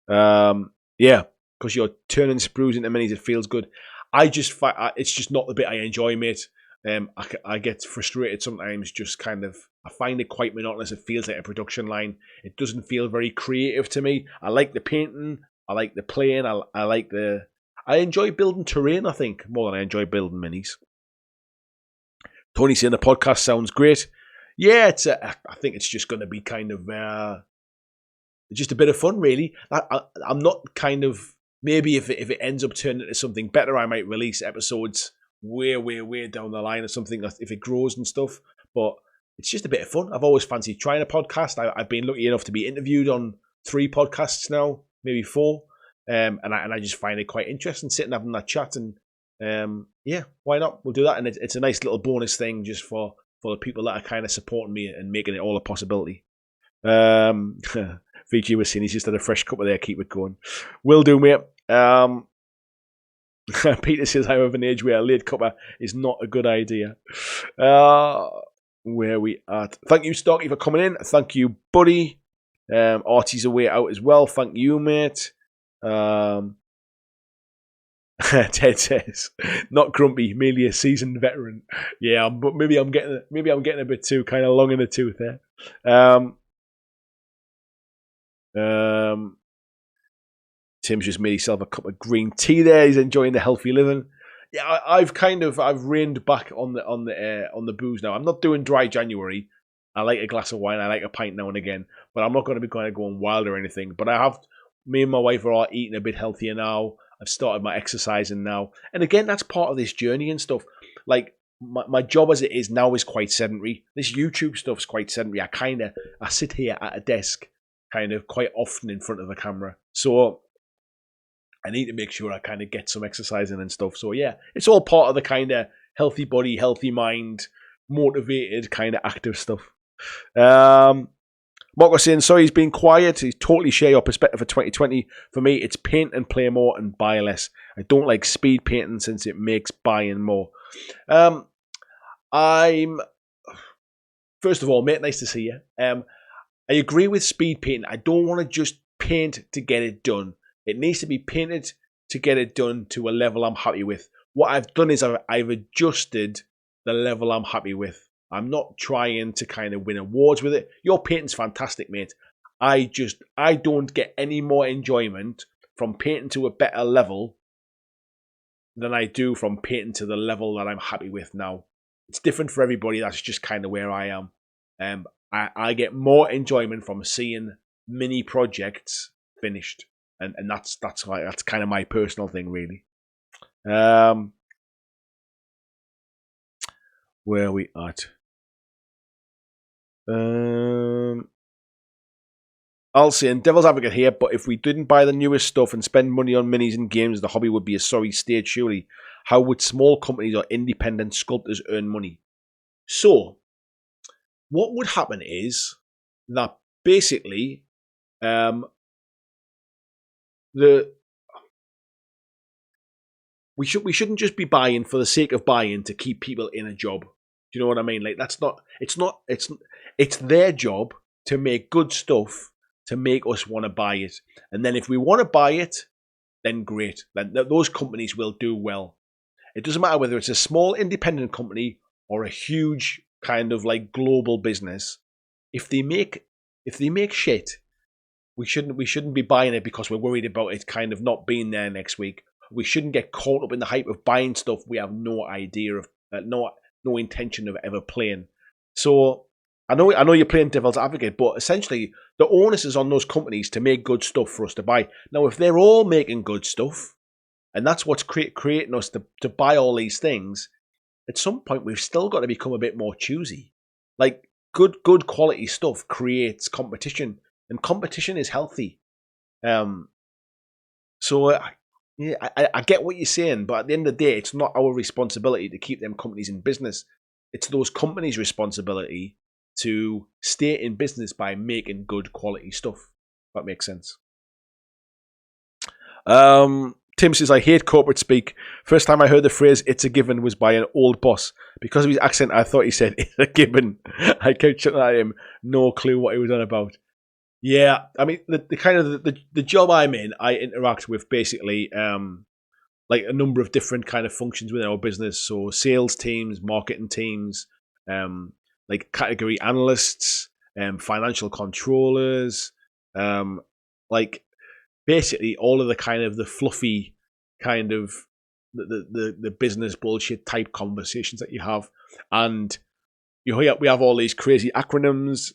Yeah, because you're turning sprues into minis, it feels good. It's just not the bit I enjoy, mate. I get frustrated sometimes. Just kind of, I find it quite monotonous. It feels like a production line. It doesn't feel very creative to me. I like the painting. I like the playing. I enjoy building terrain, I think, more than I enjoy building minis. Tony saying the podcast sounds great. Yeah, I think it's just going to be kind of just a bit of fun, really. I'm not kind of, maybe if it ends up turning into something better, I might release episodes way down the line or something if it grows and stuff. But it's just a bit of fun. I've always fancied trying a podcast. I've been lucky enough to be interviewed on 3 podcasts now, maybe 4. And I just find it quite interesting sitting having that chat, and yeah, why not? We'll do that, and it's a nice little bonus thing just for the people that are kind of supporting me and making it all a possibility. VG was saying he's just had a fresh cup of there, keep it going. Will do, mate. Peter says I have an age where a late cuppa is not a good idea. Where are we at? Thank you, Starkey, for coming in. Thank you, buddy. Artie's away out as well. Thank you, mate. Ted says, not grumpy, merely a seasoned veteran. Yeah, but maybe I'm getting a bit too kind of long in the tooth there. Tim's just made himself a cup of green tea there. He's enjoying the healthy living. Yeah, I've reined back on the booze now. I'm not doing dry January. I like a glass of wine. I like a pint now and again, but I'm not going to be kind of going wild or anything. But me and my wife are all eating a bit healthier now. I've started my exercising now. And again, that's part of this journey and stuff. Like, my job as it is now is quite sedentary. This YouTube stuff's quite sedentary. I sit here at a desk kind of quite often in front of a camera. So I need to make sure I kind of get some exercising and stuff. So yeah, it's all part of the kind of healthy body, healthy mind, motivated kind of active stuff. Mark was saying, sorry he's been quiet. He's totally share your perspective for 2020. For me, it's paint and play more and buy less. I don't like speed painting since it makes buying more. First of all, mate, nice to see you. I agree with speed painting. I don't want to just paint to get it done. It needs to be painted to get it done to a level I'm happy with. What I've done is I've adjusted the level I'm happy with. I'm not trying to kind of win awards with it. Your painting's fantastic, mate. I don't get any more enjoyment from painting to a better level than I do from painting to the level that I'm happy with now. It's different for everybody. That's just kind of where I am. I get more enjoyment from seeing mini projects finished, and that's kind of my personal thing, really. Where are we at? I'll say, and devil's advocate here, but if we didn't buy the newest stuff and spend money on minis and games, the hobby would be a sorry state, surely. How would small companies or independent sculptors earn money? So, what would happen is that basically, we shouldn't just be buying for the sake of buying to keep people in a job. Do you know what I mean? Like, it's their job to make good stuff to make us want to buy it. And then if we want to buy it, then great. Then those companies will do well. It doesn't matter whether it's a small independent company or a huge kind of like global business. If they make shit, we shouldn't be buying it because we're worried about it kind of not being there next week. We shouldn't get caught up in the hype of buying stuff we have no idea of, no intention of ever playing. So I know you're playing devil's advocate, but essentially the onus is on those companies to make good stuff for us to buy. Now, if they're all making good stuff, and that's what's creating us to buy all these things, at some point we've still got to become a bit more choosy. Like, good quality stuff creates competition, and competition is healthy. So yeah, I get what you're saying, but at the end of the day, it's not our responsibility to keep them companies in business. It's those companies' responsibility to stay in business by making good quality stuff. That makes sense. Tim says, I hate corporate speak. First time I heard the phrase, it's a given, was by an old boss. Because of his accent, I thought he said, it's a given. I kept shouting at him, no clue what he was on about. Yeah, I mean, the kind of the job I'm in, I interact with basically like a number of different kind of functions within our business. So sales teams, marketing teams, like category analysts, financial controllers, like basically all of the kind of the fluffy kind of the business bullshit type conversations that you have. And we have all these crazy acronyms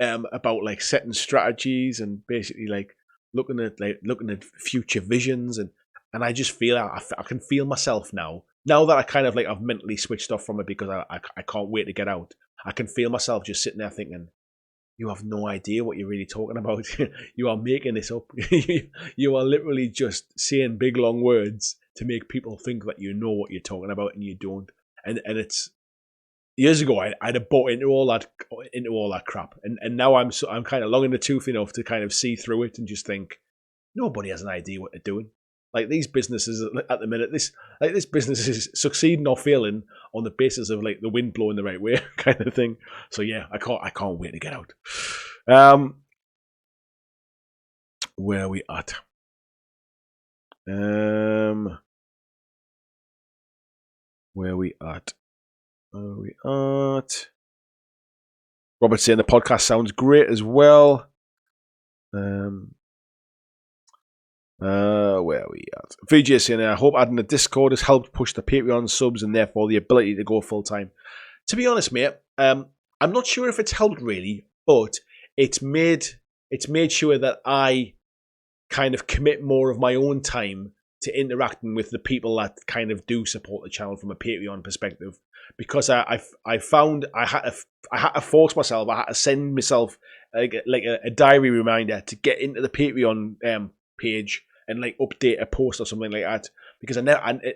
about like setting strategies and basically like looking at future visions, and I just feel I can feel myself now that I kind of like I've mentally switched off from it because I can't wait to get out. I can feel myself just sitting there thinking, you have no idea what you're really talking about. You are making this up. You are literally just saying big long words to make people think that you know what you're talking about, and you don't. And it's years ago I'd have bought into all that crap, and now I'm kind of long in the tooth enough to kind of see through it and just think nobody has an idea what they're doing. Like these businesses at the minute, this business is succeeding or failing on the basis of like the wind blowing the right way kind of thing. So yeah, I can't wait to get out. Where are we at? Where are we at? Robert saying the podcast sounds great as well. Where are we at? VJ saying, I hope adding the Discord has helped push the Patreon subs and therefore the ability to go full time. To be honest, mate, I'm not sure if it's helped really, but it's made sure that I kind of commit more of my own time to interacting with the people that kind of do support the channel from a Patreon perspective, because I found I had to force myself. I had to send myself like a diary reminder to get into the Patreon page and like update a post or something like that, because it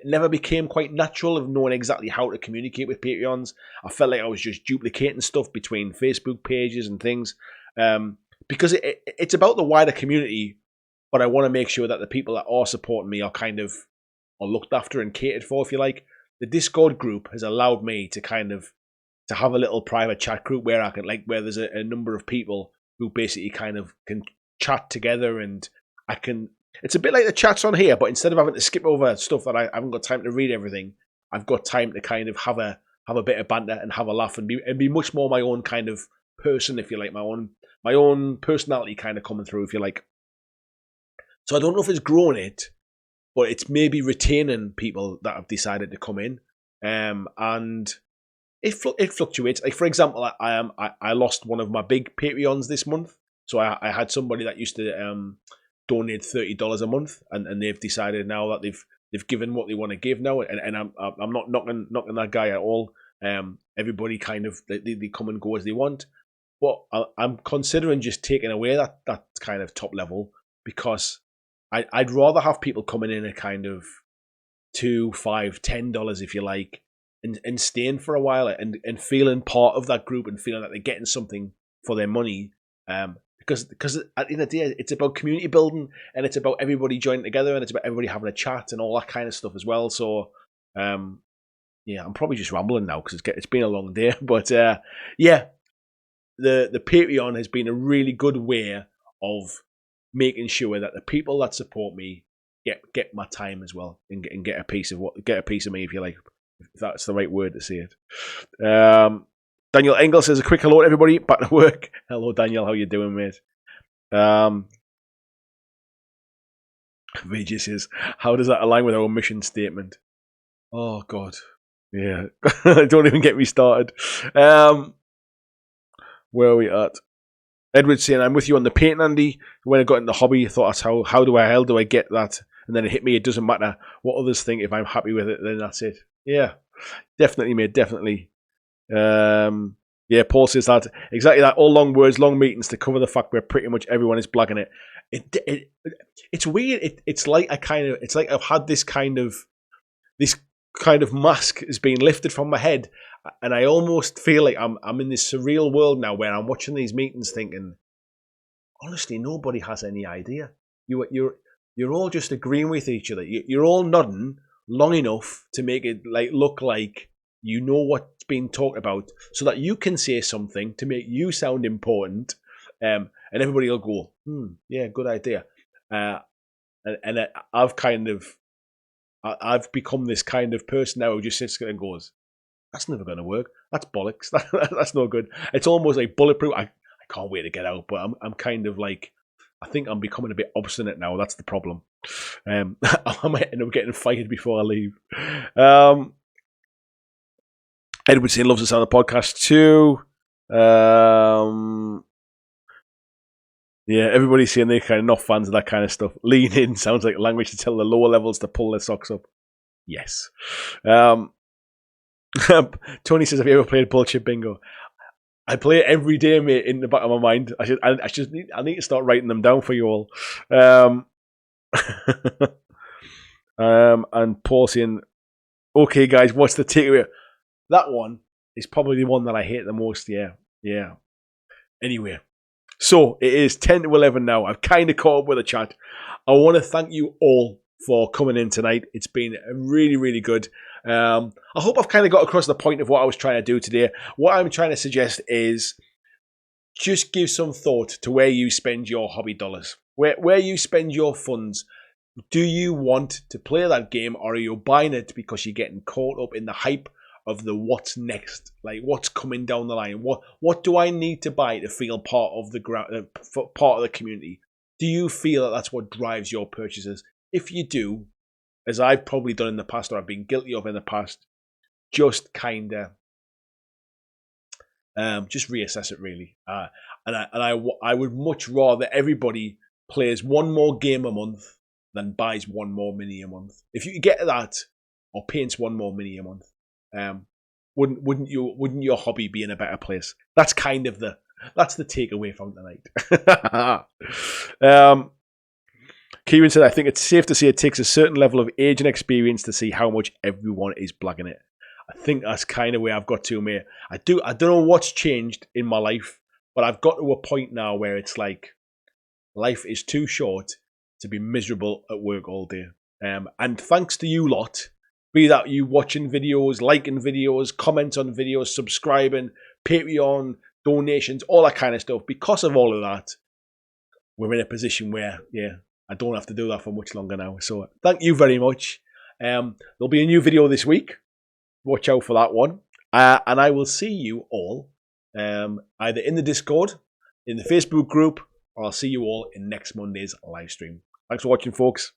never became quite natural of knowing exactly how to communicate with Patreons. I felt like I was just duplicating stuff between Facebook pages and things, because it's about the wider community, but I want to make sure that the people that are supporting me are looked after and catered for, if you like. The Discord group has allowed me to kind of to have a little private chat group where I can where there's a number of people who basically kind of can chat together, and I can. It's a bit like the chats on here, but instead of having to skip over stuff that I haven't got time to read everything, I've got time to kind of have have a bit of banter and have a laugh and be much more my own kind of person, if you like, my own personality kind of coming through, if you like. So I don't know if it's grown it, but it's maybe retaining people that have decided to come in, and it fluctuates. Like, for example, I lost one of my big Patreons this month, so I had somebody that used to donate $30 a month, and they've decided now that they've given what they want to give now, and I'm not knocking that guy at all. Everybody kind of they come and go as they want, but I'm considering just taking away that kind of top level, because I'd rather have people coming in at kind of $2, $5, $10, if you like, and staying for a while and feeling part of that group and feeling that they're getting something for their money. Because at the end of the day, it's about community building, and it's about everybody joining together, and it's about everybody having a chat and all that kind of stuff as well. So, yeah, I'm probably just rambling now because it's been a long day. But yeah, the Patreon has been a really good way of making sure that the people that support me get my time as well, and get a piece of me, if you like, if that's the right word to say it. Daniel Engel says a quick hello to everybody. Back to work. Hello, Daniel. How you doing, mate? VJ says, how does that align with our mission statement? Oh, God. Yeah. Don't even get me started. Where are we at? Edward's saying, I'm with you on the paint, Andy. When I got into the hobby, I thought, how do I get that? And then it hit me, it doesn't matter what others think. If I'm happy with it, then that's it. Yeah. Definitely, mate. Definitely. Yeah, Paul says that exactly that. All long words, long meetings to cover the fact where pretty much everyone is blagging it. It's weird. It's like I've had this kind of mask is being lifted from my head, and I almost feel like I'm in this surreal world now where I'm watching these meetings, thinking, honestly, nobody has any idea. You're all just agreeing with each other. You're all nodding long enough to make it look like you know what's being talked about, so that you can say something to make you sound important, and everybody will go, yeah, good idea. And I've become this kind of person now who just sits there and goes, that's never going to work. That's bollocks. That's no good. It's almost like bulletproof. I can't wait to get out, but I'm kind of like, I think I'm becoming a bit obstinate now. That's the problem. I might end up getting fired before I leave. Edward saying loves us on the podcast too. Yeah, everybody's saying they're kind of not fans of that kind of stuff. Lean in sounds like language to tell the lower levels to pull their socks up. Yes. Tony says, have you ever played bullshit bingo? I play it every day, mate, in the back of my mind. I need to start writing them down for you all. And Paul saying, okay, guys, what's the takeaway? That one is probably the one that I hate the most. Yeah. Anyway, so it is 10 to 11 now. I've kind of caught up with the chat. I want to thank you all for coming in tonight. It's been really, really good. I hope I've kind of got across the point of what I was trying to do today. What I'm trying to suggest is just give some thought to where you spend your hobby dollars, where you spend your funds. Do you want to play that game, or are you buying it because you're getting caught up in the hype of the what's next, like what's coming down the line? What do I need to buy to feel part of the community? Do you feel that that's what drives your purchases? If you do, as I've probably done in the past, or I've been guilty of in the past, just kind of just reassess it, really. And I would much rather everybody plays one more game a month than buys one more mini a month. If you get that, or paints one more mini a month, wouldn't your hobby be in a better place? That's kind of the takeaway from tonight. Kieran said, I think it's safe to say it takes a certain level of age and experience to see how much everyone is blagging it. I think that's kind of where I've got to, mate. I don't know what's changed in my life, but I've got to a point now where it's like life is too short to be miserable at work all day. And thanks to you lot, be that you watching videos, liking videos, comments on videos, subscribing, Patreon, donations, all that kind of stuff. Because of all of that, we're in a position where, I don't have to do that for much longer now. So thank you very much. There'll be a new video this week. Watch out for that one. And I will see you all either in the Discord, in the Facebook group, or I'll see you all in next Monday's live stream. Thanks for watching, folks.